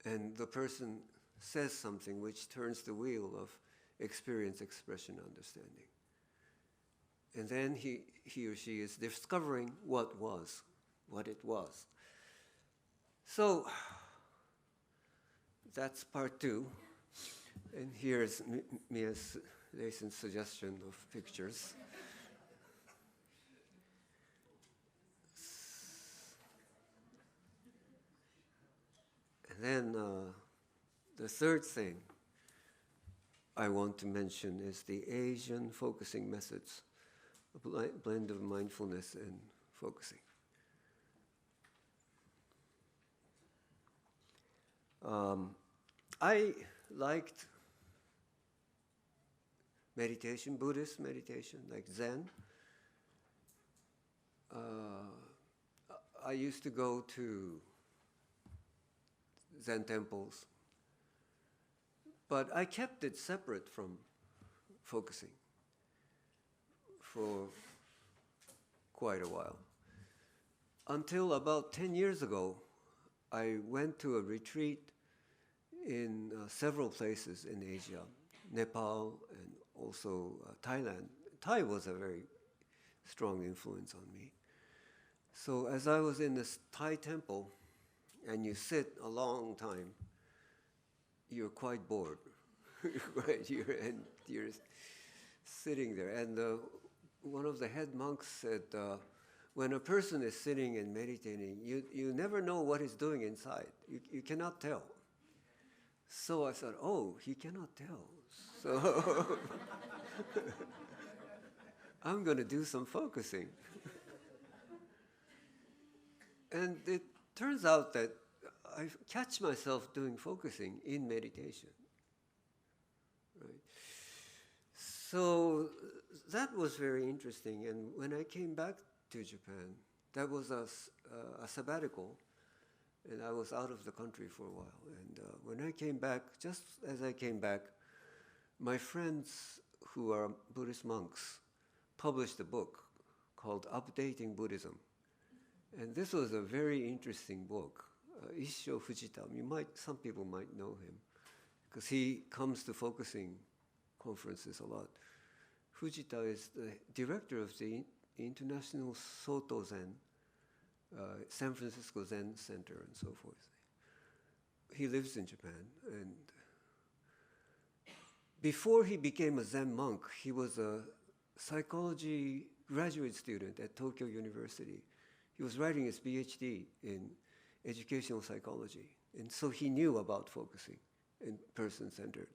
And the person says something which turns the wheel of experience, expression, understanding. And then he or she is discovering what it was. So that's part 2. And here's Mia's recent suggestion of pictures. And then the third thing I want to mention is the Asian focusing methods, a blend of mindfulness and focusing. I liked meditation, Buddhist meditation, like Zen. I used to go to Zen temples, but I kept it separate from focusing for quite a while. Until about 10 years ago, I went to a retreat in several places in Asia, Nepal and also Thailand. Thai was a very strong influence on me. So as I was in this Thai temple, and you sit a long time, you're quite bored, right? You're sitting there. And one of the head monks said, when a person is sitting and meditating, you never know what he's doing inside. You cannot tell. So I thought, oh, he cannot tell. So I'm going to do some focusing. And it turns out that I catch myself doing focusing in meditation. Right? So that was very interesting. And when I came back to Japan, that was a sabbatical. And I was out of the country for a while. And when I came back, just as I came back, my friends who are Buddhist monks published a book called Updating Buddhism. And this was a very interesting book. Issho Fujita, some people might know him, because he comes to focusing conferences a lot. Fujita is the director of the International Soto Zen, San Francisco Zen Center, and so forth. He lives in Japan, and before he became a Zen monk, he was a psychology graduate student at Tokyo University. He was writing his PhD in educational psychology, and so he knew about focusing and person-centered.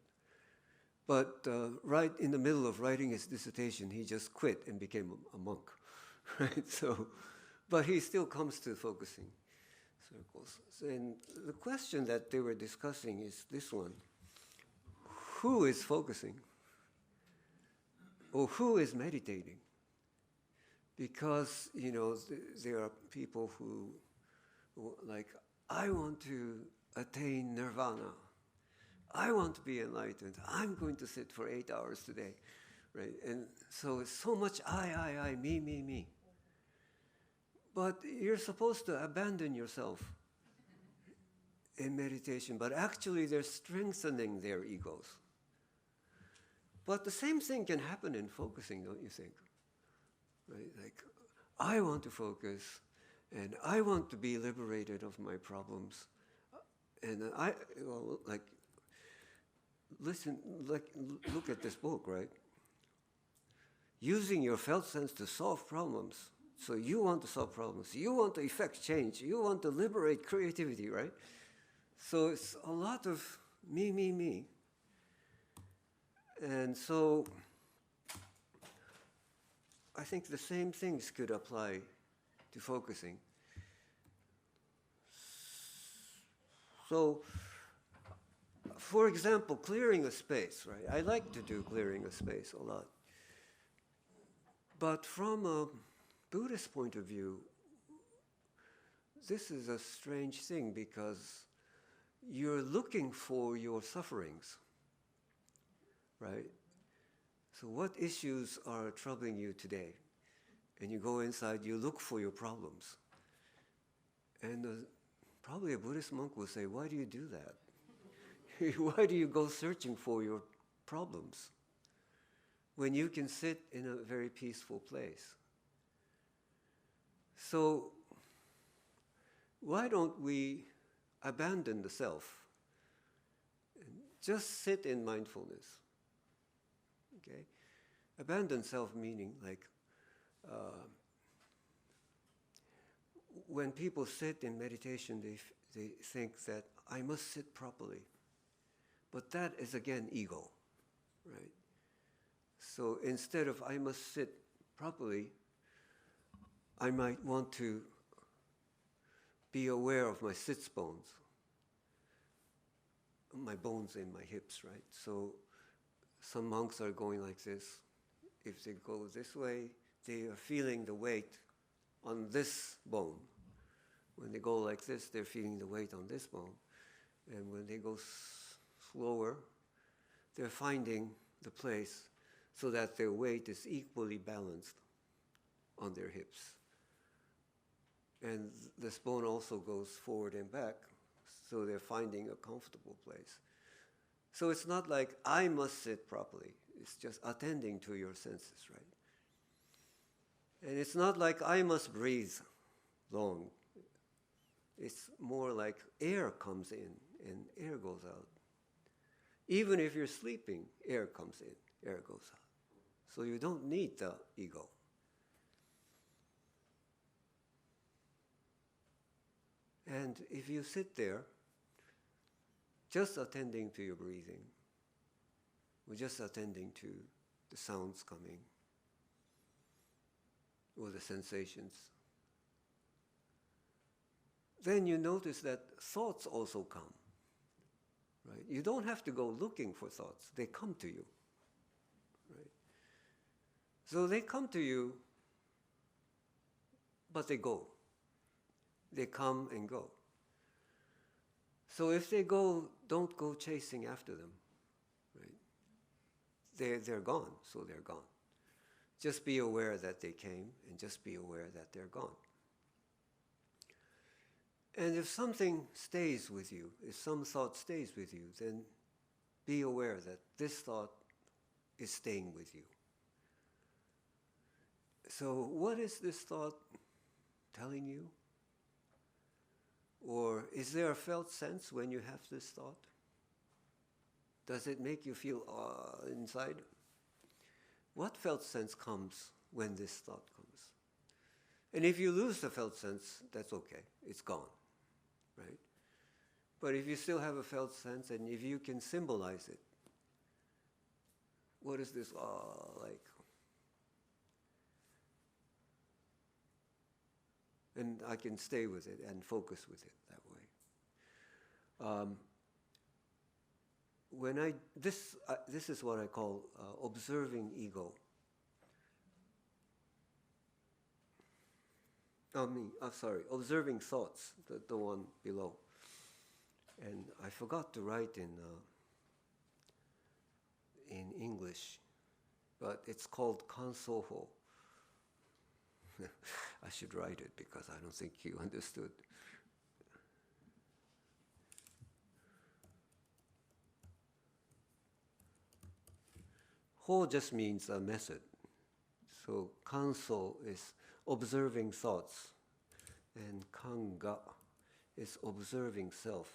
But right in the middle of writing his dissertation, he just quit and became a monk, right? So, but he still comes to focusing circles. And the question that they were discussing is this one: who is focusing, or who is meditating? Because there are people who like, I want to attain nirvana. I want to be enlightened. I'm going to sit for 8 hours today, right? And so it's so much I, me. But you're supposed to abandon yourself in meditation, but actually they're strengthening their egos. But the same thing can happen in focusing, don't you think? Right? Like, I want to focus, and I want to be liberated of my problems. And look at this book, right? Using your felt sense to solve problems. So you want to solve problems. You want to effect change. You want to liberate creativity, right? So it's a lot of me, me, me. And so I think the same things could apply to focusing. So, for example, clearing a space, right? I like to do clearing a space a lot. But from a Buddhist point of view, this is a strange thing because you're looking for your sufferings, right? So what issues are troubling you today? And you go inside, you look for your problems. And probably a Buddhist monk will say, why do you do that? Why do you go searching for your problems when you can sit in a very peaceful place? So why don't we abandon the self and just sit in mindfulness? Okay? Abandon self meaning like when people sit in meditation, they think that I must sit properly. But that is again ego, right? So instead of I must sit properly, I might want to be aware of my sits bones, my bones in my hips, right? So some monks are going like this. If they go this way, they are feeling the weight on this bone. When they go like this, they're feeling the weight on this bone. And when they go slower, they're finding the place so that their weight is equally balanced on their hips. And this bone also goes forward and back, so they're finding a comfortable place. So it's not like I must sit properly. It's just attending to your senses, right? And it's not like I must breathe long. It's more like air comes in and air goes out. Even if you're sleeping, air comes in, air goes out. So you don't need the ego. And if you sit there, just attending to your breathing, or just attending to the sounds coming, or the sensations, then you notice that thoughts also come, right? You don't have to go looking for thoughts. They come to you, right? So they come to you, but they go. They come and go. So if they go, don't go chasing after them, right? They're gone, so they're gone. Just be aware that they came, and just be aware that they're gone. And if something stays with you, if some thought stays with you, then be aware that this thought is staying with you. So what is this thought telling you? Or is there a felt sense when you have this thought? Does it make you feel inside? What felt sense comes when this thought comes? And if you lose the felt sense, that's okay. It's gone, right? But if you still have a felt sense, and if you can symbolize it, what is this like? And I can stay with it and focus with it that way. This is what I call observing ego. Observing thoughts, the one below. And I forgot to write in English, but it's called kansoho. I should write it because I don't think you understood. Ho just means a method. So kanso is observing thoughts, and kanga is observing self.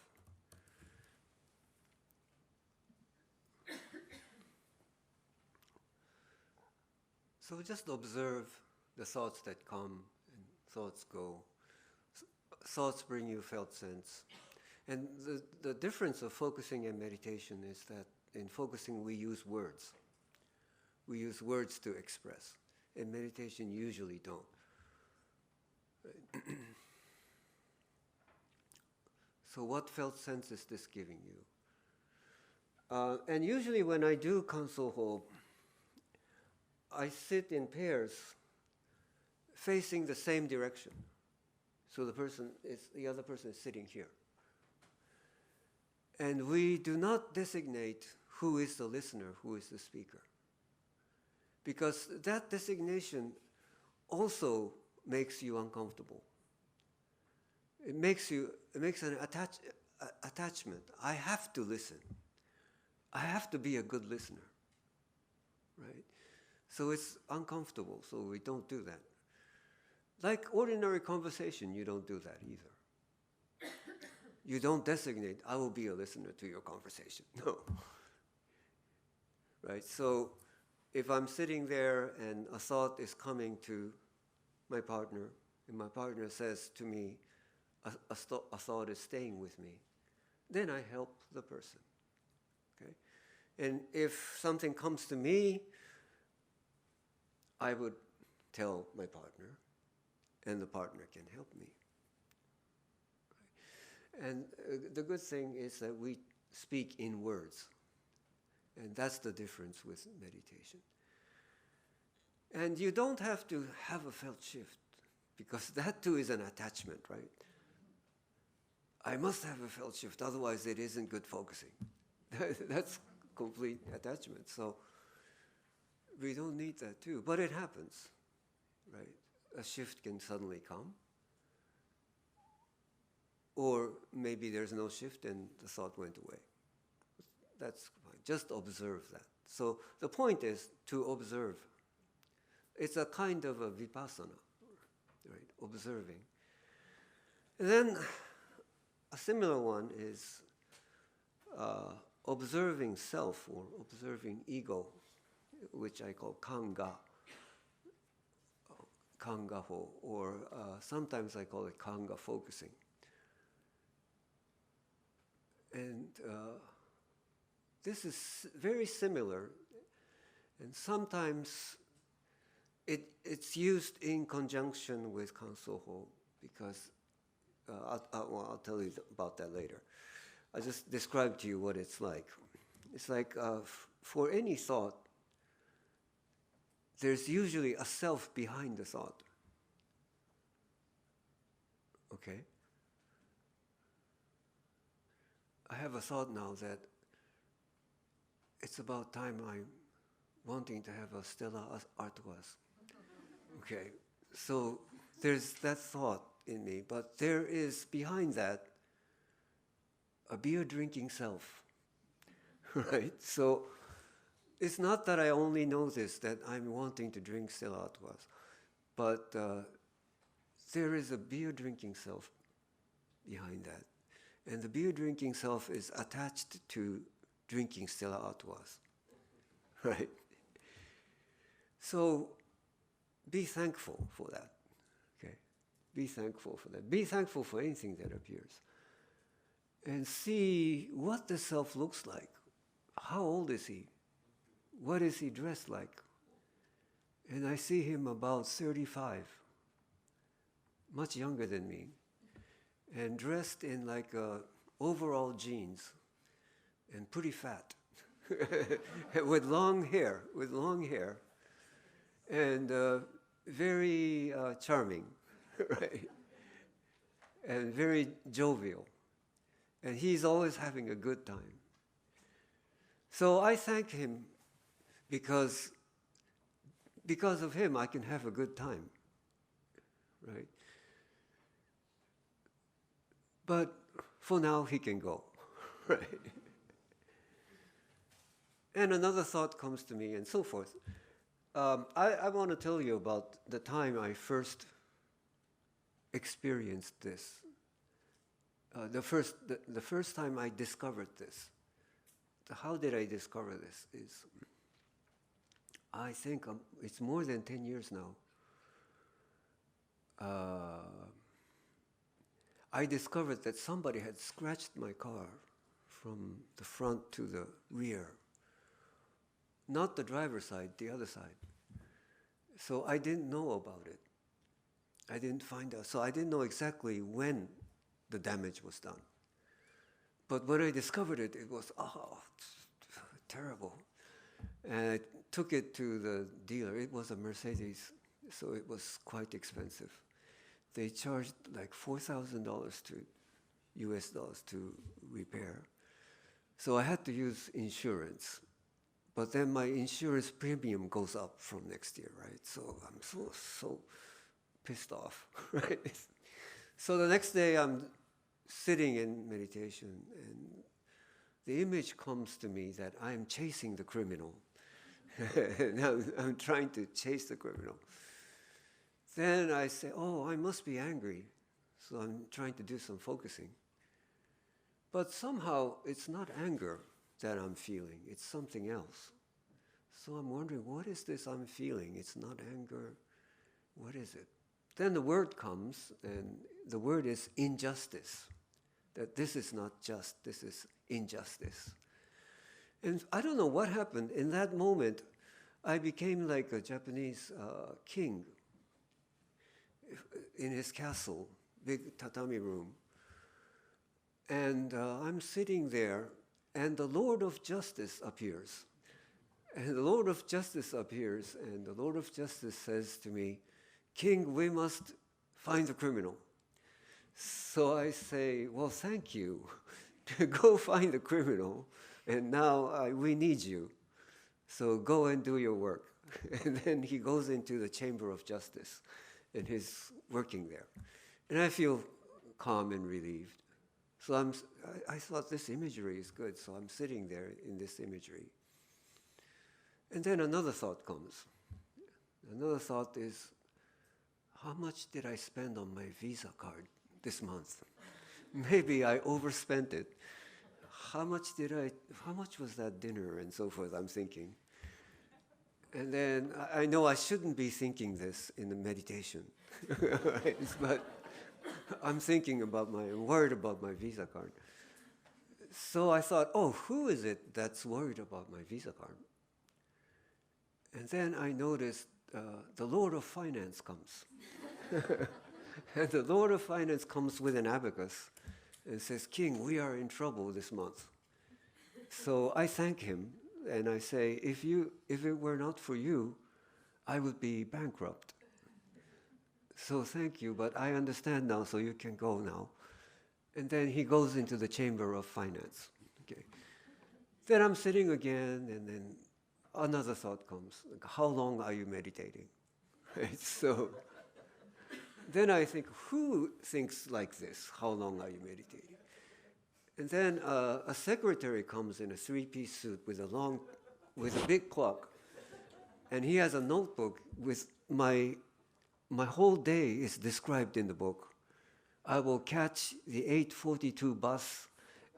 So just observe the thoughts that come and thoughts go. Thoughts bring you felt sense. And the difference of focusing and meditation is that in focusing we use words. We use words to express. In meditation usually don't. Right? So what felt sense is this giving you? And usually when I do Kanso Ho, I sit in pairs facing the same direction. So the other person is sitting here. And we do not designate who is the listener, who is the speaker. Because that designation also makes you uncomfortable. It makes an attachment. I have to listen. I have to be a good listener. Right? So it's uncomfortable, so we don't do that. Like ordinary conversation, you don't do that either. You don't designate, I will be a listener to your conversation. No. Right? So if I'm sitting there and a thought is coming to my partner, and my partner says to me, a thought is staying with me, then I help the person. Okay? And if something comes to me, I would tell my partner, and the partner can help me. And the good thing is that we speak in words. And that's the difference with meditation. And you don't have to have a felt shift, because that too is an attachment, right? I must have a felt shift, otherwise it isn't good focusing. That's complete attachment. So we don't need that too, but it happens, right? A shift can suddenly come. Or maybe there's no shift and the thought went away. That's fine. Just observe that. So the point is to observe. It's a kind of a vipassana, right? Observing. And then a similar one is observing self or observing ego, which I call kanga, kangaho, or sometimes I call it kanga focusing. And this is very similar, and sometimes it's used in conjunction with Kansoho, because I'll tell you about that later. I'll just describe to you what it's like. It's like for any thought, there's usually a self behind the thought. Okay? I have a thought now that it's about time I'm wanting to have a Stella Artois. Okay, so there's that thought in me, but there is behind that a beer drinking self, right? So it's not that I only notice that I'm wanting to drink Stella Artois, but there is a beer drinking self behind that. And the beer drinking self is attached to drinking Stella Artois, right? So be thankful for that, okay? Be thankful for that. Be thankful for anything that appears. And see what the self looks like. How old is he? What is he dressed like? And I see him about 35, much younger than me, and dressed in like overall jeans and pretty fat, with long hair, and very charming, right? And very jovial. And he's always having a good time. So I thank him because of him I can have a good time, right? But for now he can go, right? And another thought comes to me, and so forth. I want to tell you about the time I first experienced this. The first time I discovered this. How did I discover this? Is I think it's more than 10 years now. I discovered that somebody had scratched my car from the front to the rear. Not the driver's side, the other side. So I didn't know about it. I didn't find out. So I didn't know exactly when the damage was done. But when I discovered it, it was, terrible. And I took it to the dealer. It was a Mercedes, so it was quite expensive. They charged like $4,000 to US dollars to repair. So I had to use insurance. But then my insurance premium goes up from next year, right? So I'm so pissed off, right? So the next day I'm sitting in meditation, and the image comes to me that I'm chasing the criminal. And I'm trying to chase the criminal. Then I say, I must be angry. So I'm trying to do some focusing. But somehow it's not anger that I'm feeling, it's something else. So I'm wondering, what is this I'm feeling? It's not anger. What is it? Then the word comes, and the word is injustice. That this is not just, this is injustice. And I don't know what happened. In that moment, I became like a Japanese king in his castle, big tatami room. And I'm sitting there, and the Lord of Justice appears. And the Lord of Justice appears, and the Lord of Justice says to me, King, we must find the criminal. So I say, well, thank you. Go find the criminal, and now we need you. So go and do your work. And then he goes into the Chamber of Justice, and he's working there. And I feel calm and relieved. So I thought this imagery is good, so I'm sitting there in this imagery. And then another thought comes. Another thought is, how much did I spend on my Visa card this month? Maybe I overspent it. How much was that dinner and so forth, I'm thinking. And then I know I shouldn't be thinking this in the meditation, right? But I'm worried about my Visa card. So I thought, who is it that's worried about my Visa card? And then I noticed the Lord of Finance comes. And the Lord of Finance comes with an abacus and says, King, we are in trouble this month. So I thank him, and I say, if it were not for you, I would be bankrupt. So thank you, but I understand now, so you can go now. And then he goes into the Chamber of Finance. Okay. Then I'm sitting again, and then another thought comes. Like, how long are you meditating? Right? So then I think, who thinks like this? How long are you meditating? And then a secretary comes in a three-piece suit with a big clock, and he has a notebook with my whole day is described in the book. I will catch the 8:42 bus,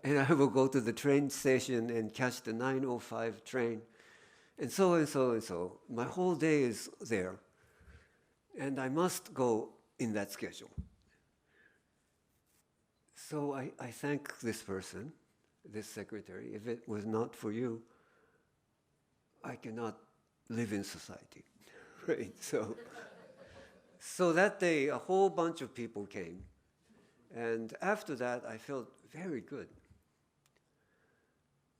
and I will go to the train station and catch the 9:05 train, and so and so and so. My whole day is there, and I must go in that schedule. So I thank this person, this secretary. If it was not for you, I cannot live in society, right? So that day, a whole bunch of people came. And after that, I felt very good.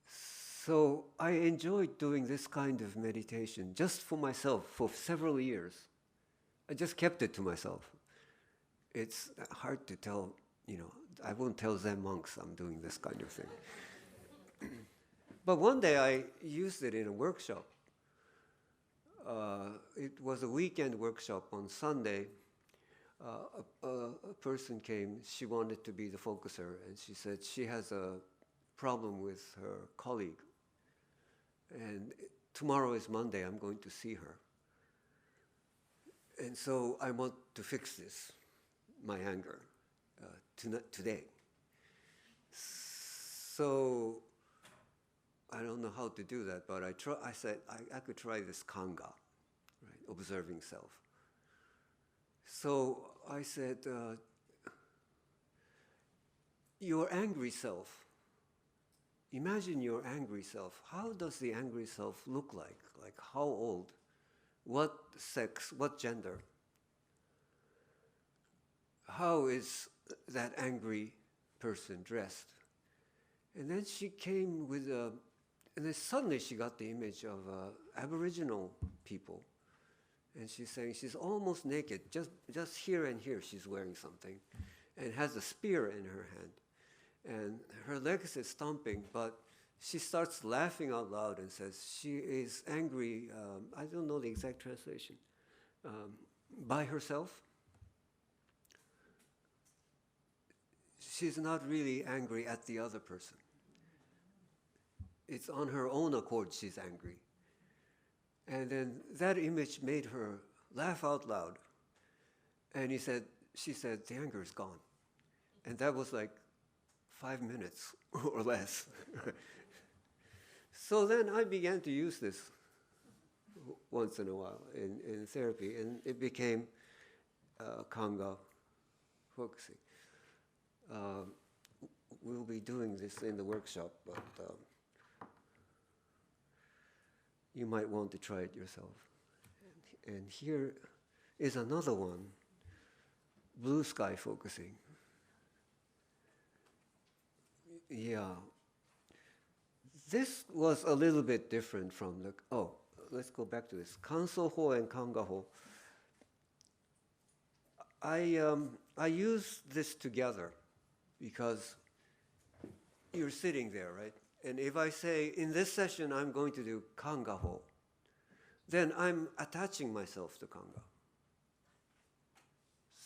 So I enjoyed doing this kind of meditation just for myself for several years. I just kept it to myself. It's hard to tell, I won't tell Zen monks I'm doing this kind of thing. But one day I used it in a workshop. It was a weekend workshop on Sunday. A person came, she wanted to be the focuser, and she said she has a problem with her colleague. And tomorrow is Monday, I'm going to see her. And so I want to fix this, my anger, today. So I don't know how to do that, but I said I could try this kanga, right, observing self. So I said, your angry self, imagine your angry self. How does the angry self look like? Like how old? What sex? What gender? How is that angry person dressed? And then she came with and then suddenly she got the image of Aboriginal people. And she's saying she's almost naked, just here and here she's wearing something, and has a spear in her hand. And her legs is stomping, but she starts laughing out loud and says she is angry, I don't know the exact translation, by herself. She's not really angry at the other person. It's on her own accord she's angry. And then that image made her laugh out loud. And she said, the anger is gone. And that was like 5 minutes or less. So then I began to use this once in a while in therapy, and it became Kanga focusing. We'll be doing this in the workshop, but you might want to try it yourself. And here is another one, blue sky focusing. Yeah. This was a little bit different from let's go back to this. Kanso ho and Kanga ho. I use this together because you're sitting there, right? And if I say, in this session I'm going to do Kanga ho, then I'm attaching myself to Kanga.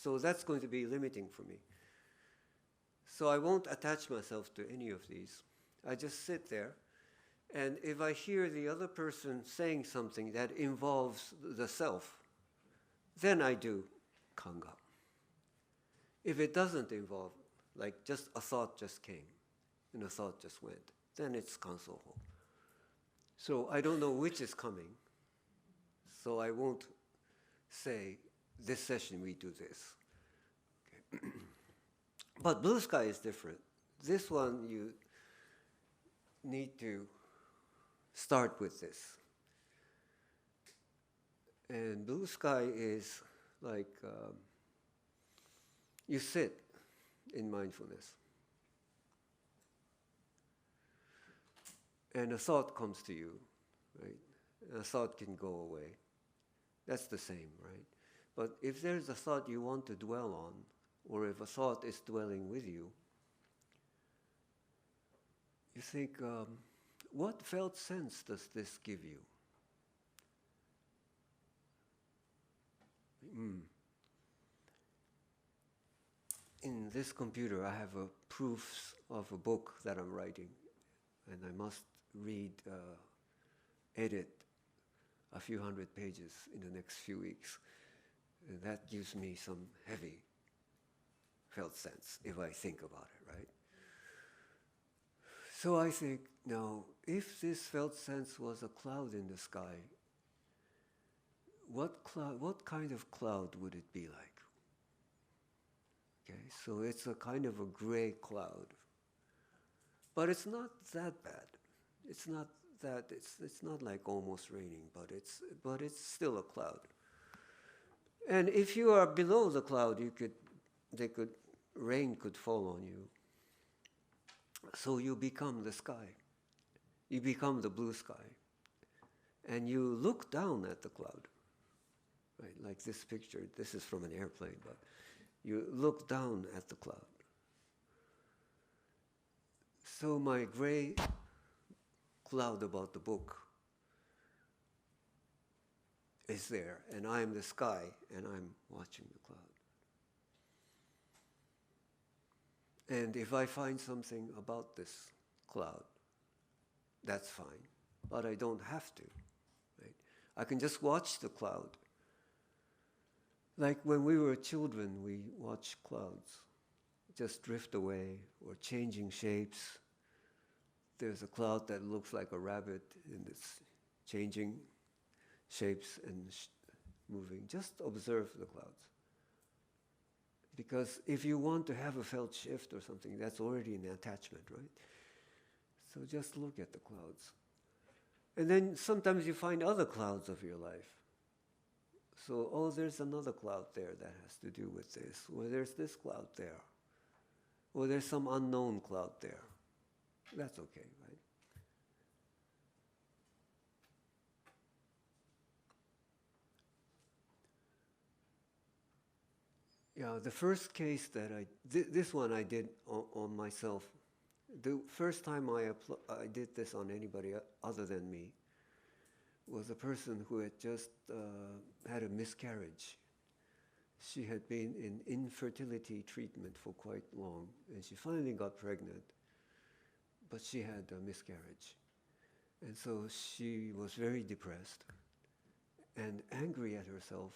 So that's going to be limiting for me. So I won't attach myself to any of these. I just sit there, and if I hear the other person saying something that involves the self, then I do Kanga. If it doesn't involve, like just a thought just came, and a thought just went, then it's Kanso ho. So I don't know which is coming, so I won't say, this session we do this. Okay. But blue sky is different. This one you need to start with this. And blue sky is like you sit in mindfulness. And a thought comes to you, right? And a thought can go away. That's the same, right? But if there's a thought you want to dwell on, or if a thought is dwelling with you, you think, what felt sense does this give you? In this computer, I have proofs of a book that I'm writing, and I must read, edit a few hundred pages in the next few weeks. And that gives me some heavy felt sense if I think about it, right? So I think, now, if this felt sense was a cloud in the sky, what kind of cloud would it be like? Okay, so it's a kind of a gray cloud. But it's not that bad. It's not like almost raining, but it's still a cloud. And if you are below the cloud, rain could fall on you. So you become the sky. You become the blue sky. And you look down at the cloud. Right, like this picture, this is from an airplane, but you look down at the cloud. So my gray cloud about the book is there, and I'm the sky, and I'm watching the cloud. And if I find something about this cloud, that's fine. but I don't have to. Right? I can just watch the cloud. Like when we were children, we watched clouds just drift away or changing shapes. There's a cloud that looks like a rabbit and it's changing shapes and moving. Just observe the clouds. Because if you want to have a felt shift or something, that's already an attachment, right? So just look at the clouds. And then sometimes you find other clouds of your life. So, oh, there's another cloud there that has to do with this. Or there's this cloud there. Or there's some unknown cloud there. That's okay, right? Yeah, the first case that this one I did on myself. The first time I did this on anybody other than me was a person who had just had a miscarriage. She had been in infertility treatment for quite long, and she finally got pregnant, but she had a miscarriage. And so she was very depressed and angry at herself,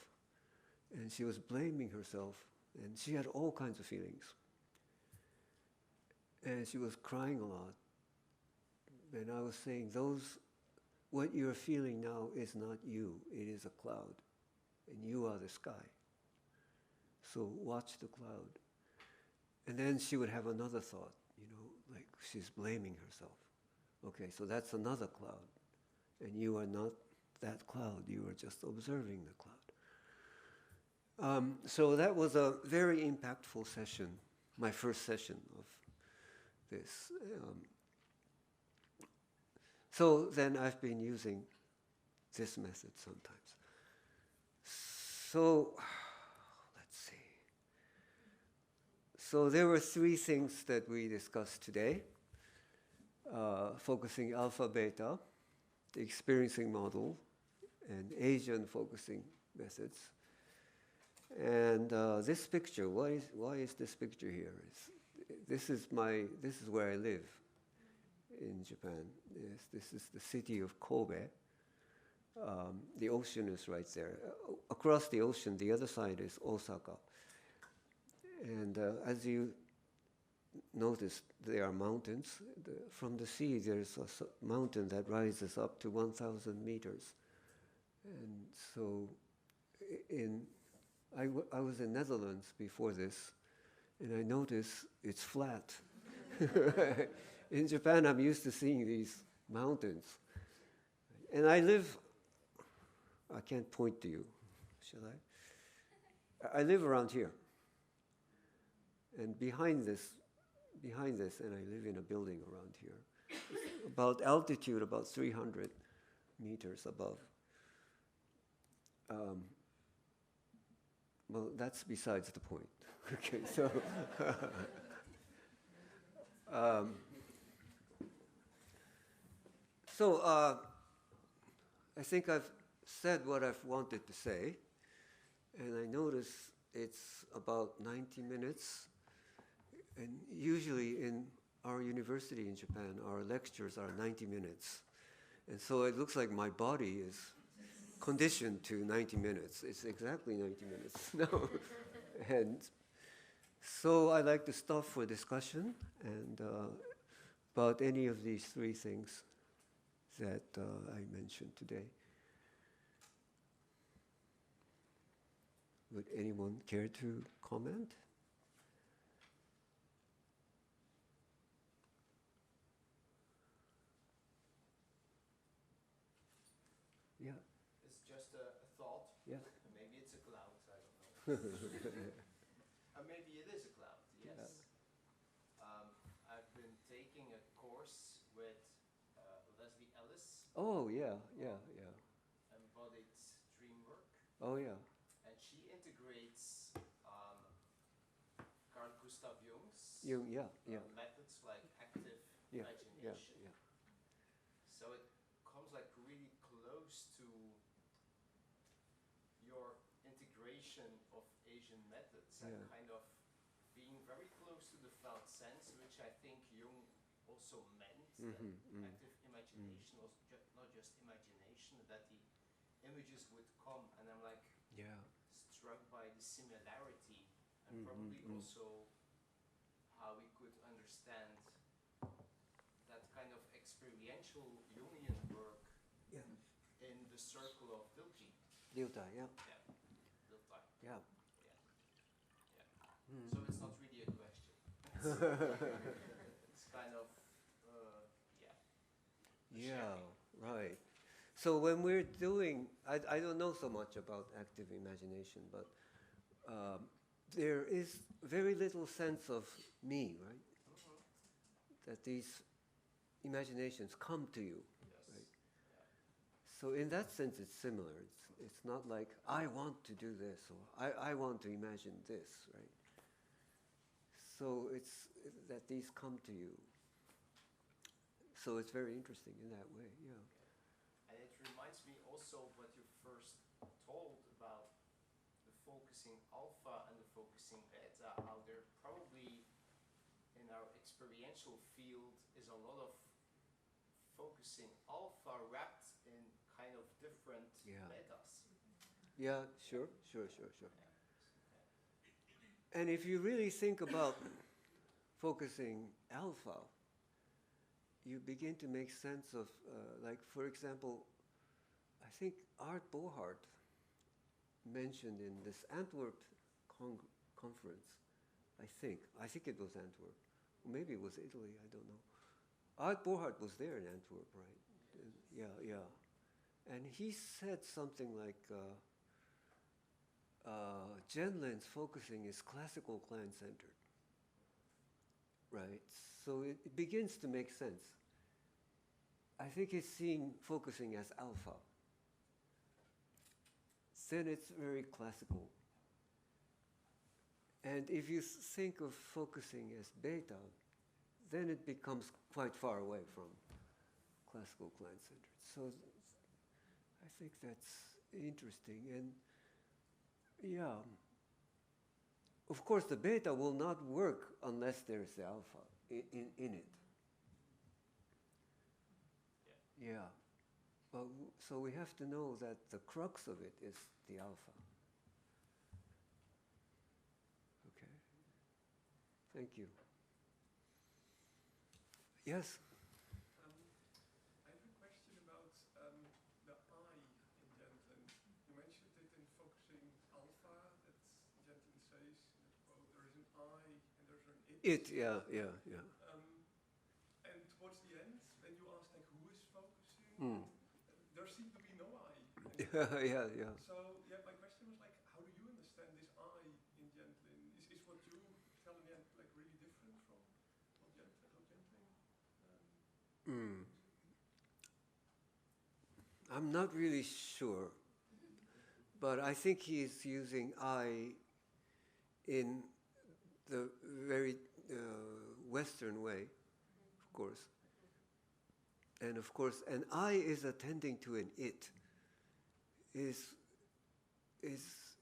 and she was blaming herself, and she had all kinds of feelings. And she was crying a lot. And I was saying, what you're feeling now is not you, it is a cloud, and you are the sky. So watch the cloud. And then she would have another thought, like she's blaming herself. Okay, so that's another cloud. And you are not that cloud, you are just observing the cloud. So that was a very impactful session, my first session of this. So then I've been using this method sometimes. So let's see. So there were three things that we discussed today. Focusing alpha beta, the experiencing model, and Asian focusing methods. And this picture, why is this picture here? This is where I live in Japan. Yes, this is the city of Kobe. The ocean is right there. Across the ocean, the other side is Osaka. And as you notice, there are mountains. From the sea, there's a mountain that rises up to 1,000 meters. And so I was in Netherlands before this, and I noticed it's flat. In Japan, I'm used to seeing these mountains. And I can't point to you, shall I? I live around here. And behind this, and I live in a building around here, about altitude, about 300 meters above. Well, that's besides the point. Okay, so I think I've said what I've wanted to say, and I notice it's about 90 minutes. And usually in our university in Japan, our lectures are 90 minutes. And so it looks like my body is conditioned to 90 minutes. It's exactly 90 minutes. No. And so I like to stop for discussion and about any of these three things that I mentioned today. Would anyone care to comment? Yeah. It's just a thought. Yeah. Maybe it's a cloud, I don't know. Maybe it is a cloud, yes. Yeah. I've been taking a course with Leslie Ellis. Oh, yeah. Embodied dream work. Oh, yeah. And she integrates Carl Gustav Jung's methods like active imagination. Yeah. So it comes like really close to your integration of Asian methods and kind of being very close to the felt sense, which I think Jung also meant. Active imagination was not just imagination, that the images would come, and I'm like Yeah. struck by the similarity, and Mm, probably mm, mm. also how we could understand that kind of experiential Jungian work Yeah. in the circle of Dilthey. Dilta, yeah. Yeah, Dilthey. Yeah. Yeah, yeah. Mm. So it's not really a question. It's kind of, yeah. a Yeah, sharing. right. So when we're doing, I don't know so much about active imagination, but there is very little sense of me, right? Mhm. That these imaginations come to you, Yes. right? Yeah. So in that sense, it's similar. It's not like I want to do this or I want to imagine this, right? So it's that these come to you. So it's very interesting in that way, yeah. And it reminds me also of what you first told about the focusing alpha and the focusing beta, how there probably in our experiential field is a lot of focusing alpha wrapped in kind of different Yeah. betas. Yeah, sure. Yeah. And if you really think about focusing alpha, you begin to make sense of, like, for example, I think Art Bohart mentioned in this Antwerp conference, I think it was Antwerp, maybe it was Italy, I don't know. Art Bohart was there in Antwerp, right? Yeah. And he said something like, Genlin's focusing is classical client-centered, right? So it begins to make sense. I think he's seeing focusing as alpha. Then it's very classical. And if you think of focusing as beta, then it becomes quite far away from classical client-centered. So I think that's interesting. And yeah, of course, the beta will not work unless there's the alpha in it. Yeah. But so we have to know that the crux of it is the alpha. Okay. Thank you. Yes? I have a question about the I in Gentlin. You mentioned it in focusing alpha, that Gentlin says, in the quote, there is an I and there's an it. Yeah. And towards the end, when you ask like who is focusing, Mm. there seemed to be no I. Yeah. So yeah, my question was like, how do you understand this I in Gentlin? Is what you tell in the end like really different from what Gentlin? Mm. I'm not really sure, but I think he's using I in the very Western way, of course. And of course, an I is attending to an it. Is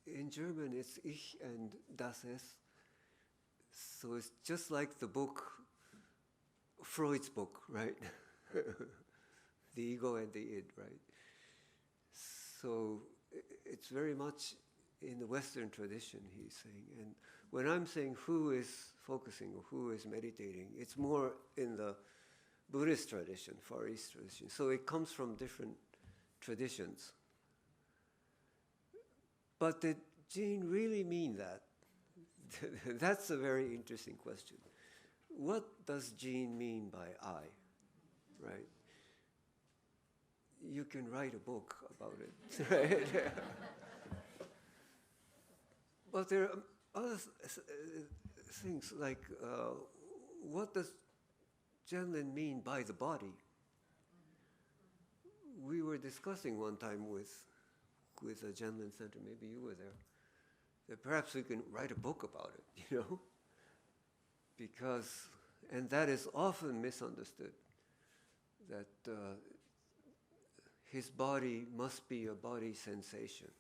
in German it's ich and das es. So it's just like the book, Freud's book, right? The ego and the id, right? So it's very much in the Western tradition, he's saying. And when I'm saying who is focusing or who is meditating, it's more in the Buddhist tradition, Far East tradition. So it comes from different traditions. But did Jean really mean that? That's a very interesting question. What does Jean mean by I, right? You can write a book about it, right? But there are other things like, what does Genlin mean by the body? We were discussing one time with a Genlin Center, maybe you were there, that perhaps we can write a book about it, you know? Because, and that is often misunderstood, that his body must be a body sensation.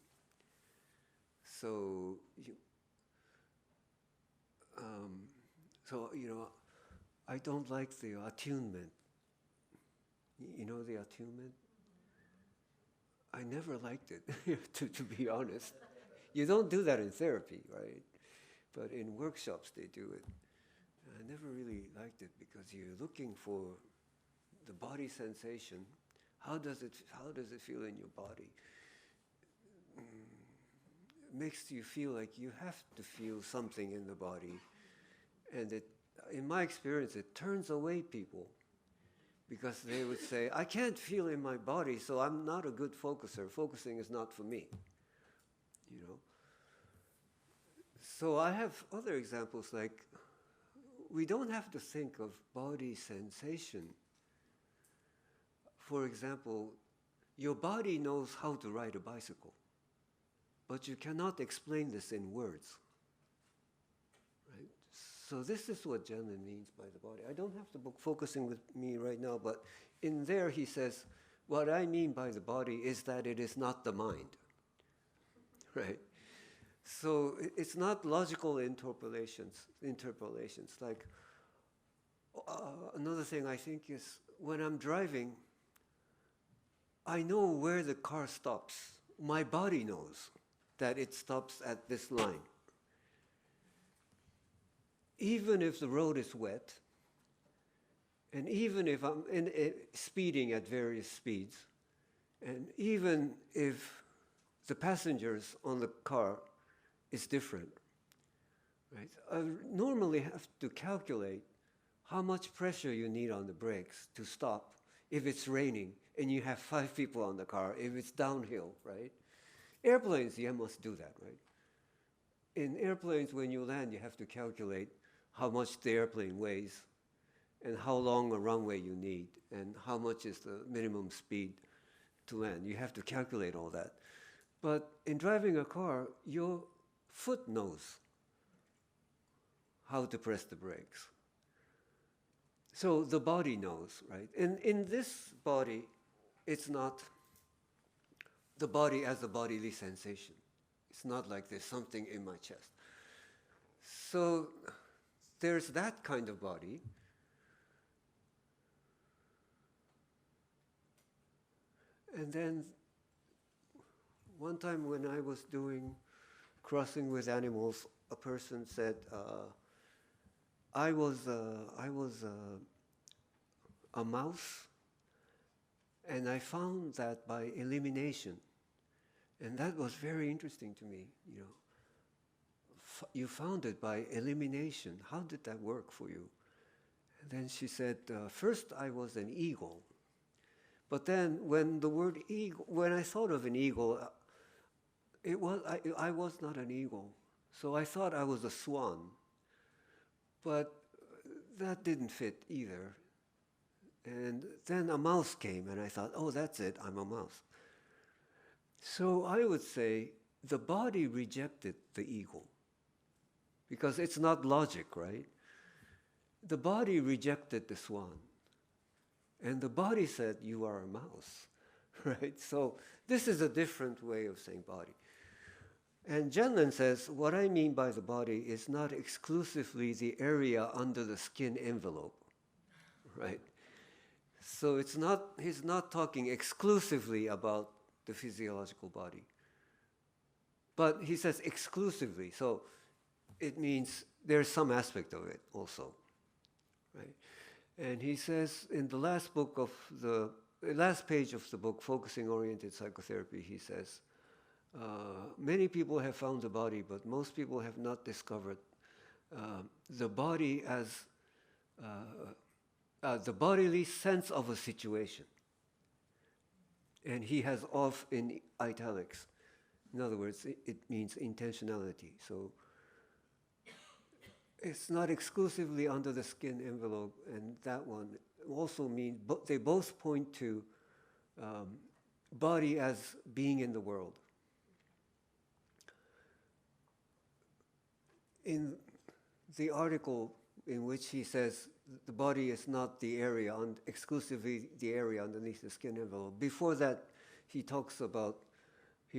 So, I don't like the attunement. You know the attunement? I never liked it, to be honest. You don't do that in therapy, right? But in workshops they do it. I never really liked it because you're looking for the body sensation. How does it feel in your body? It makes you feel like you have to feel something in the body. And in my experience, it turns away people because they would say, I can't feel in my body, so I'm not a good focuser. Focusing is not for me, you know. So I have other examples, like we don't have to think of body sensation. For example, your body knows how to ride a bicycle, but you cannot explain this in words. Right? So this is what Janlen means by the body. I don't have the book focusing with me right now, but in there he says, what I mean by the body is that it is not the mind. Right? So it's not logical interpolations. Like another thing I think is when I'm driving, I know where the car stops. My body knows that it stops at this line. Even if the road is wet, and even if I'm speeding at various speeds, and even if the passengers on the car is different, right? I normally have to calculate how much pressure you need on the brakes to stop if it's raining and you have 5 people on the car, if it's downhill, right? Airplanes, you must do that, right? In airplanes, when you land, you have to calculate how much the airplane weighs and how long a runway you need and how much is the minimum speed to land. You have to calculate all that. But in driving a car, your foot knows how to press the brakes. So the body knows, right? And in this body, it's not the body as a bodily sensation. It's not like there's something in my chest. So there's that kind of body. And then one time when I was doing crossing with animals, a person said, I was a mouse, and I found that by elimination. And that was very interesting to me, you know. You found it by elimination. How did that work for you? And then she said, first I was an eagle. But then when the word eagle, when I thought of an eagle, I was not an eagle. So I thought I was a swan. But that didn't fit either. And then a mouse came, and I thought, oh, that's it, I'm a mouse. So I would say the body rejected the eagle, because it's not logic, right? The body rejected the swan. And the body said, you are a mouse, right? So this is a different way of saying body. And Janlen says, what I mean by the body is not exclusively the area under the skin envelope, right? So he's not talking exclusively about the physiological body. But he says exclusively, so it means there's some aspect of it also, right? And he says in the last page of the book, Focusing Oriented Psychotherapy, he says, many people have found the body, but most people have not discovered the body as the bodily sense of a situation. And he has off in italics. In other words, it means intentionality. So it's not exclusively under the skin envelope, and that one also means, they both point to body as being in the world. In the article in which he says the body is not the area, exclusively the area underneath the skin envelope, before that he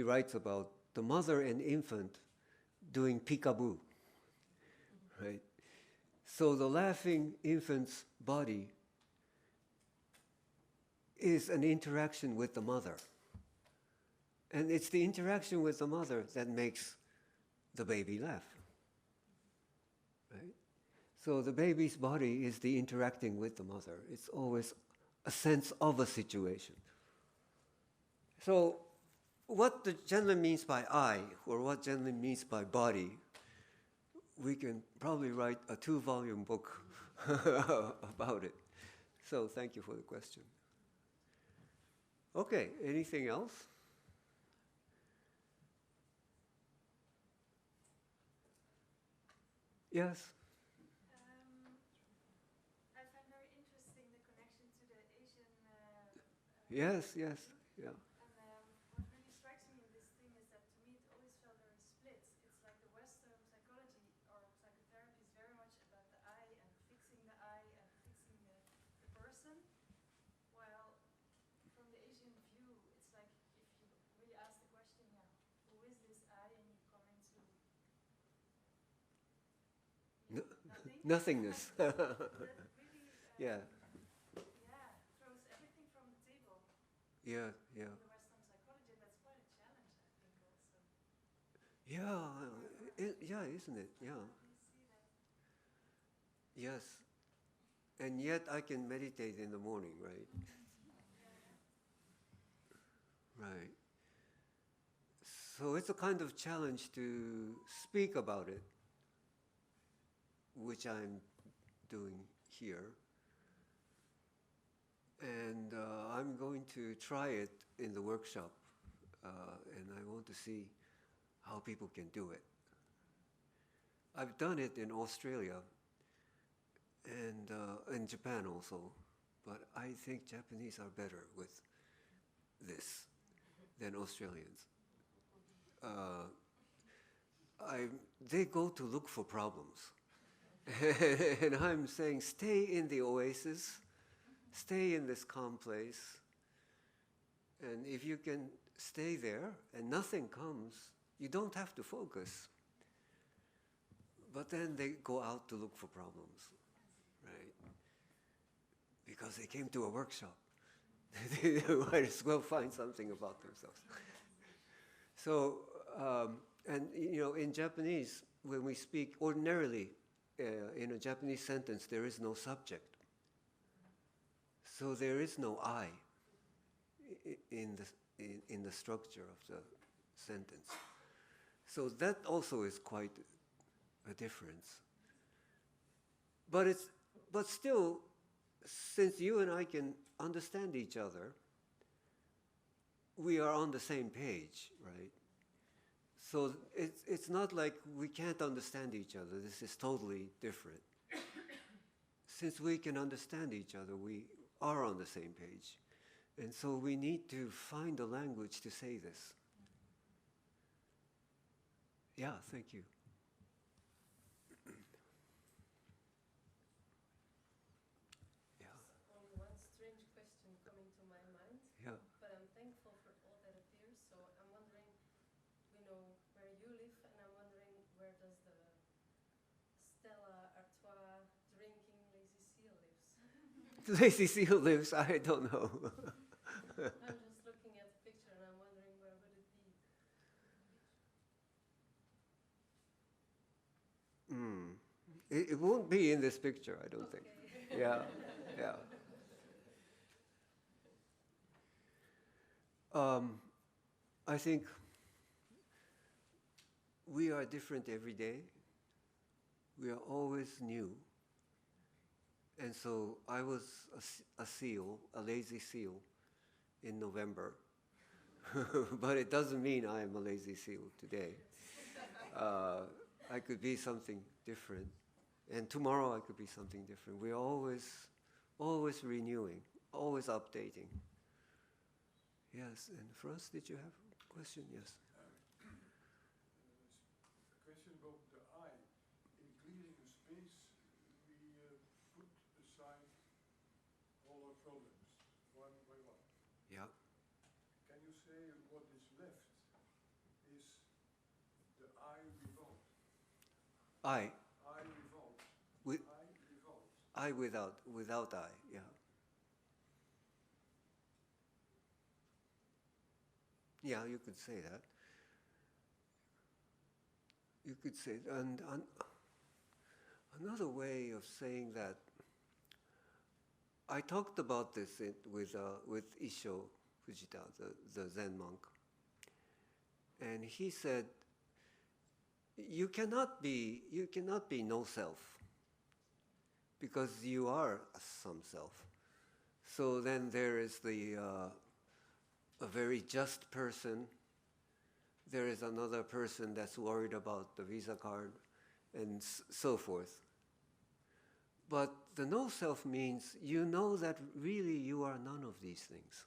writes about the mother and infant doing peekaboo, right? So the laughing infant's body is an interaction with the mother. And it's the interaction with the mother that makes the baby laugh. Right? So the baby's body is the interacting with the mother. It's always a sense of a situation. So what the Zenlin means by I, or what Zenlin means by body, we can probably write a 2-volume book about it. So thank you for the question. Okay, anything else? Yes? I find very interesting the connection to the Asian. Yes, yes, yeah. And what really strikes me in this thing is that to me it always felt very split. It's like the Western psychology or psychotherapy is very much about the I and fixing the I and fixing the person, while from the Asian view, it's like if you really ask the question, yeah, who is this I, and you come into nothing. Nothingness. That really, Yeah, yeah, throws everything from the table. yeah, yeah. The Western psychology, that's quite a challenge, I think, also. Yeah, yeah, isn't it? Yeah. You see that? Yes. And yet I can meditate in the morning, right? Right. So it's a kind of challenge to speak about it, which I'm doing here. And I'm going to try it in the workshop, and I want to see how people can do it. I've done it in Australia and in Japan also, but I think Japanese are better with this than Australians. They go to look for problems. And I'm saying, stay in the oasis, stay in this calm place, and if you can stay there and nothing comes, you don't have to focus. But then they go out to look for problems, right? Because they came to a workshop. They might as well find something about themselves. So, and you know, in Japanese, when we speak ordinarily, in a Japanese sentence, there is no subject. So there is no I in the structure of the sentence. So that also is quite a difference. But still, since you and I can understand each other, we are on the same page, right? So it's not like we can't understand each other. This is totally different. Since we can understand each other, we are on the same page. And so we need to find a language to say this. Yeah, thank you. Yeah. Only one strange question coming to my mind, Yeah. but I'm thankful for all that appears. So I'm wondering, we know where you live, and I'm wondering where does the Stella Artois drinking lazy seal lives? Lazy seal lives, I don't know. I'm just looking at the picture and I'm wondering where would it be? It won't be in this picture, I don't think. Yeah, yeah. I think we are different every day. We are always new. And so I was a seal, a lazy seal, in November. But it doesn't mean I am a lazy seal today. I could be something different. And tomorrow I could be something different. We're always renewing, always updating. Yes, and Franz, did you have a question? Yes. A question about the I. In clearing a space, we put aside all our problems, one by one. Yeah. Can you say what is left is the I revolt? I Revolt. With, I revolt. I without I, yeah. Yeah, you could say that. You could say, and another way of saying that, I talked about this with Isho Fujita, the Zen monk, and he said, you cannot be no self, because you are some self. So then there is a very just person. There is another person that's worried about the Visa card, and so forth. But the no self means you know that really you are none of these things.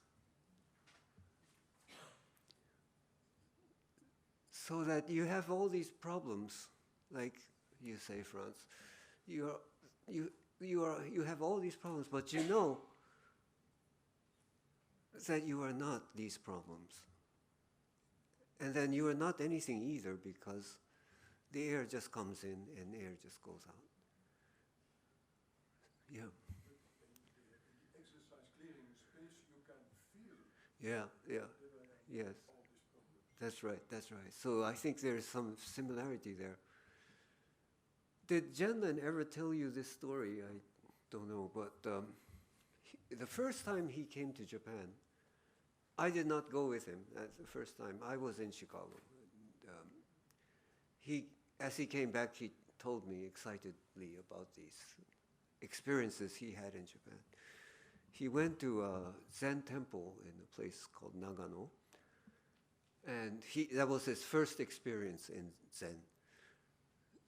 So that you have all these problems, like you say, Franz. You have all these problems, but you know that you are not these problems. And then you are not anything either, because the air just comes in and air just goes out. Yeah. But in the exercise clearing the space, you can feel Yeah, yeah. that I have Yes. all these problems. That's right, that's right. So I think there's some similarity there. Did Genlin ever tell you this story? I don't know, but the first time he came to Japan, I did not go with him. That's the first time. I was in Chicago. And, as he came back, he told me excitedly about these experiences he had in Japan. He went to a Zen temple in a place called Nagano, and that was his first experience in Zen.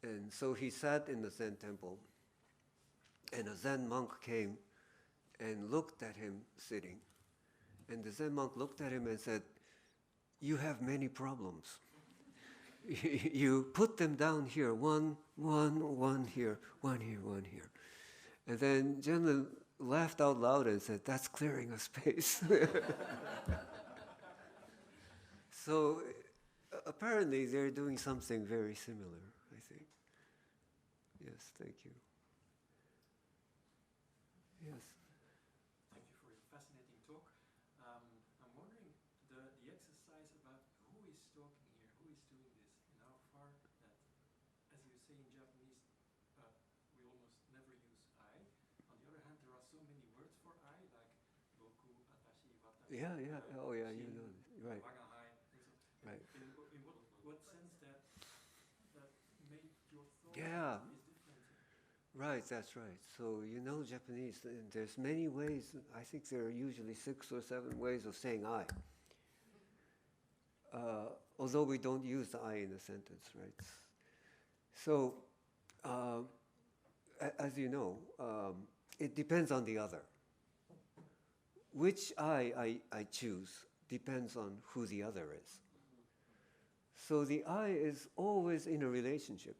And so he sat in the Zen temple, and a Zen monk came and looked at him sitting. And the Zen monk looked at him and said, "You have many problems. You put them down here, one here, one here, one here." And then Genlin laughed out loud and said, "That's clearing a space." So apparently they're doing something very similar, I think. Yes, thank you. Yes. Thank you for your fascinating talk. I'm wondering, the exercise about who is talking here, who is doing this, and how far that, as you say in Japanese, we almost never use I. On the other hand, there are so many words for I, like boku, atashi, watashi. Yeah, yeah. Oh, yeah, you know. Right. Wagahai, and so. Right. In what sense that made your thought Yeah. is different? Right, that's right. So you know Japanese, and there's many ways. I think there are usually 6 or 7 ways of saying I. Although we don't use the I in a sentence, right? So, as you know, it depends on the other. Which I choose depends on who the other is. So the I is always in a relationship.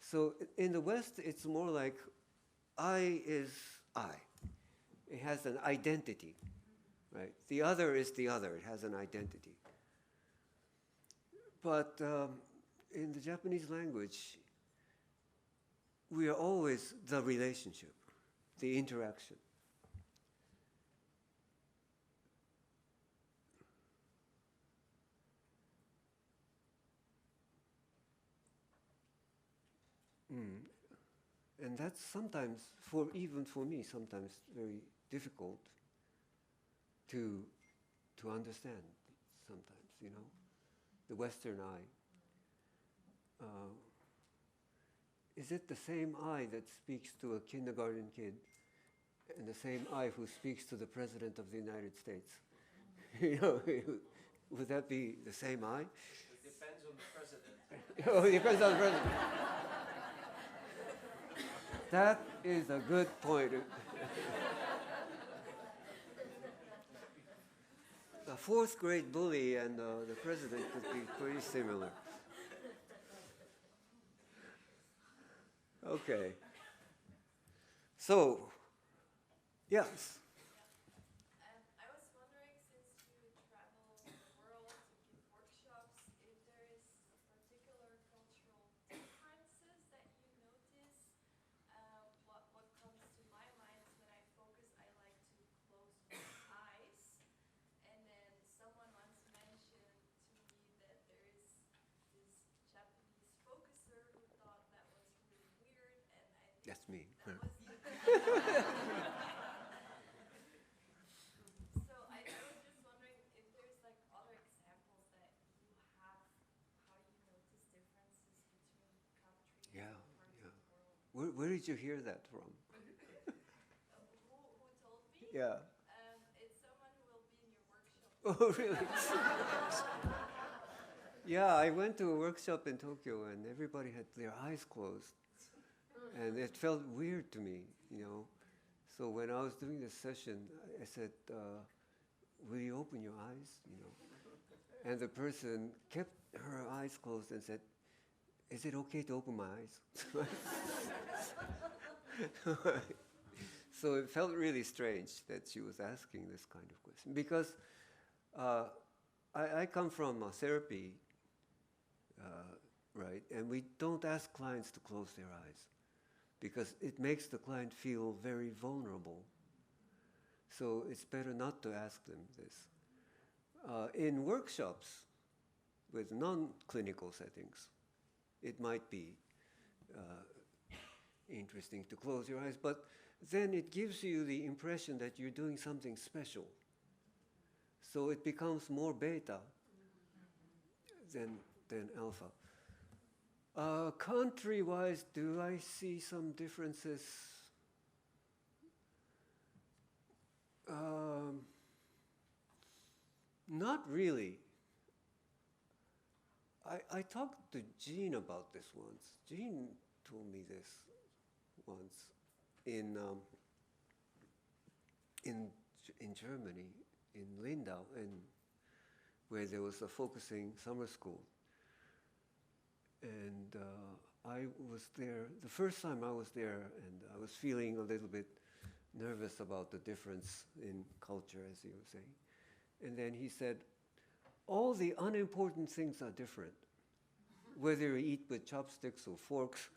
So in the West, it's more like I is I. It has an identity, right? The other is the other. It has an identity. But in the Japanese language, we are always the relationship, the interaction. And that's sometimes, even for me, sometimes very difficult to understand. Sometimes, you know, the Western I. Is it the same I that speaks to a kindergarten kid, and the same I who speaks to the President of the United States? You know, would that be the same I? It depends on the president. Oh, it depends on the president. That is a good point. A 4th grade bully and the president could be pretty similar. Okay. So, yes. I was wondering, since you travel the world to give workshops, if there is particular cultural differences that you notice. What comes to my mind is when I focus, I like to close my eyes, and then some That's me. That was you. So I was just wondering if there's like other examples that you have, how you notice differences between countries Yeah, and parts yeah. of the world. Where did you hear that from? Who told me? Yeah. It's someone who will be in your workshop. Oh, really? Yeah, I went to a workshop in Tokyo and everybody had their eyes closed. And it felt weird to me, you know. So when I was doing this session, I said, will you open your eyes, you know? And the person kept her eyes closed and said, is it okay to open my eyes? So it felt really strange that she was asking this kind of question. Because I come from therapy, right? And we don't ask clients to close their eyes because it makes the client feel very vulnerable. So it's better not to ask them this. In workshops with non-clinical settings, it might be interesting to close your eyes, but then it gives you the impression that you're doing something special. So it becomes more beta than alpha. Country-wise, do I see some differences? Not really. I talked to Jean about this once. Jean told me this once in Germany, in Lindau, where there was a focusing summer school. And I was there, the first time I was there, and I was feeling a little bit nervous about the difference in culture, as you were saying. And then he said, all the unimportant things are different. Whether you eat with chopsticks or forks,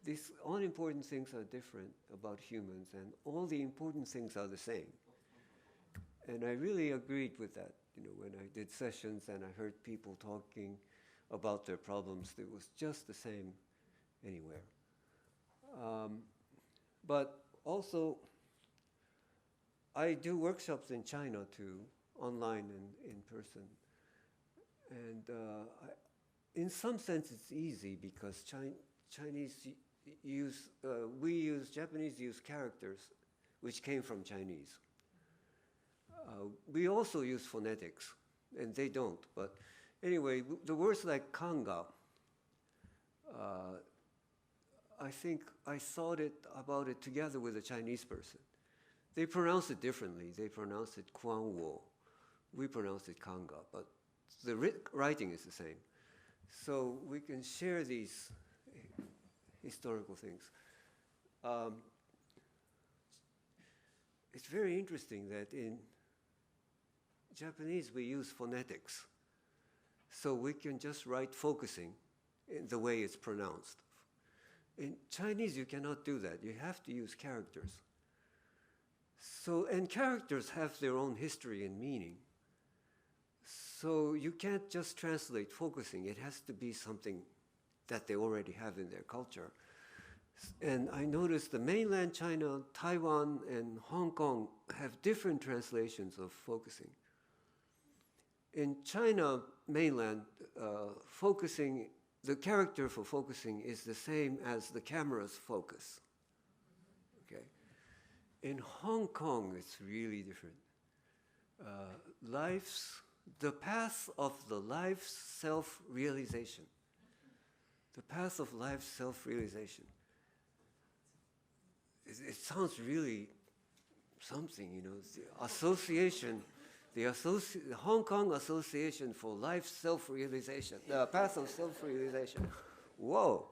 these unimportant things are different about humans, and all the important things are the same. And I really agreed with that. You know, when I did sessions and I heard people talking about their problems, it was just the same anywhere. But also, I do workshops in China too, online and in person. And in some sense, it's easy because Japanese use characters which came from Chinese. We also use phonetics, and they don't. But anyway, the words like kanga, I think I thought about it together with a Chinese person. They pronounce it differently. They pronounce it kuanwo. We pronounce it kanga, but the writing is the same. So we can share these historical things. It's very interesting that in Japanese we use phonetics. So we can just write focusing in the way it's pronounced. In Chinese, you cannot do that. You have to use characters. So, and characters have their own history and meaning. So you can't just translate focusing. It has to be something that they already have in their culture. And I noticed the mainland China, Taiwan, and Hong Kong have different translations of focusing. In China, mainland, focusing, the character for focusing is the same as the camera's focus. Okay. In Hong Kong, it's really different. The path of the life's self-realization. The path of life's self-realization. It sounds really something, you know, the association, the Hong Kong Association for Life Self-Realization, the path of self-realization. Whoa.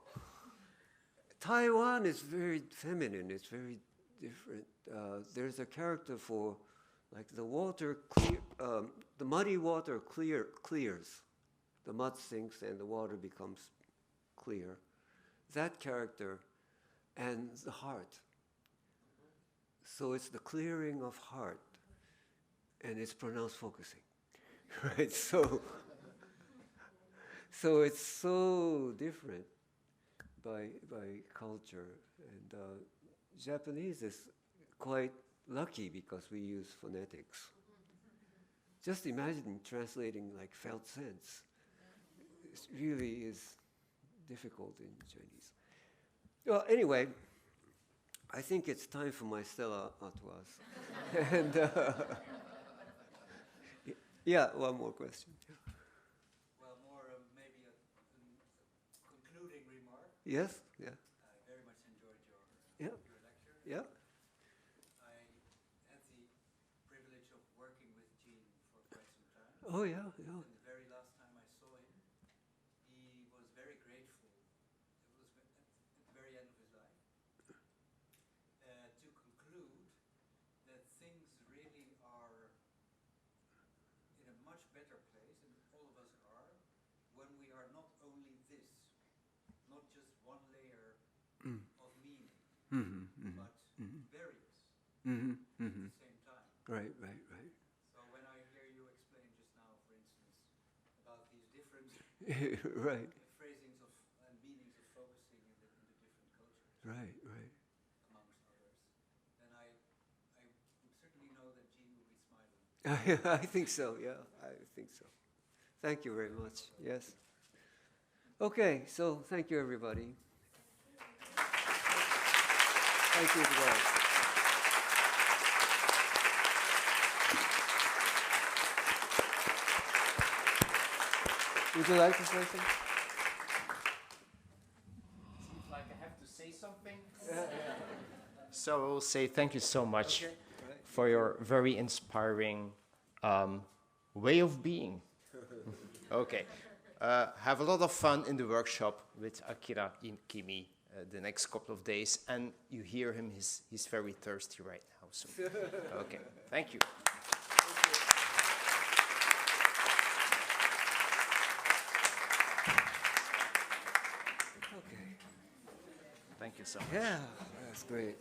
Taiwan is very feminine, it's very different. There's a character for, like, the water clear, the muddy water clears. The mud sinks and the water becomes clear. That character and the heart. So it's the clearing of heart, and it's pronounced focusing, right? So it's so different. by culture. And Japanese is quite lucky because we use phonetics. Just imagine translating like felt sense. It really is difficult in Chinese. Well, anyway, I think it's time for my Stella Artois. And yeah, one more question. Well, more maybe a concluding remark. Yes? Yeah. I very much enjoyed your Yeah. lecture. Yeah. I had the privilege of working with Gene for quite some time. Oh, yeah, yeah. And the very last time I saw him, he was very grateful. It was at the very end of his life. To conclude that things really are in a much better place, and all of us are, when we are not only this, not just one layer of meaning, but various at the same time. Right, right, right. So when I hear you explain just now, for instance, about these different Right, phrasings of and meanings of focusing in the different cultures, right, right. amongst others, then I would certainly know that Jean would be smiling. I think so, yeah, I think so. Thank you very much, yes. Okay, so thank you, everybody. Thank you guys. Would you like to say something? Seems like I have to say something. So I will say thank you so much for your very inspiring way of being. Okay. Have a lot of fun in the workshop with Akira Ikemi the next couple of days. And you hear him, he's very thirsty right now. So, okay. Thank you. Okay. Thank you so much. Yeah, that's great.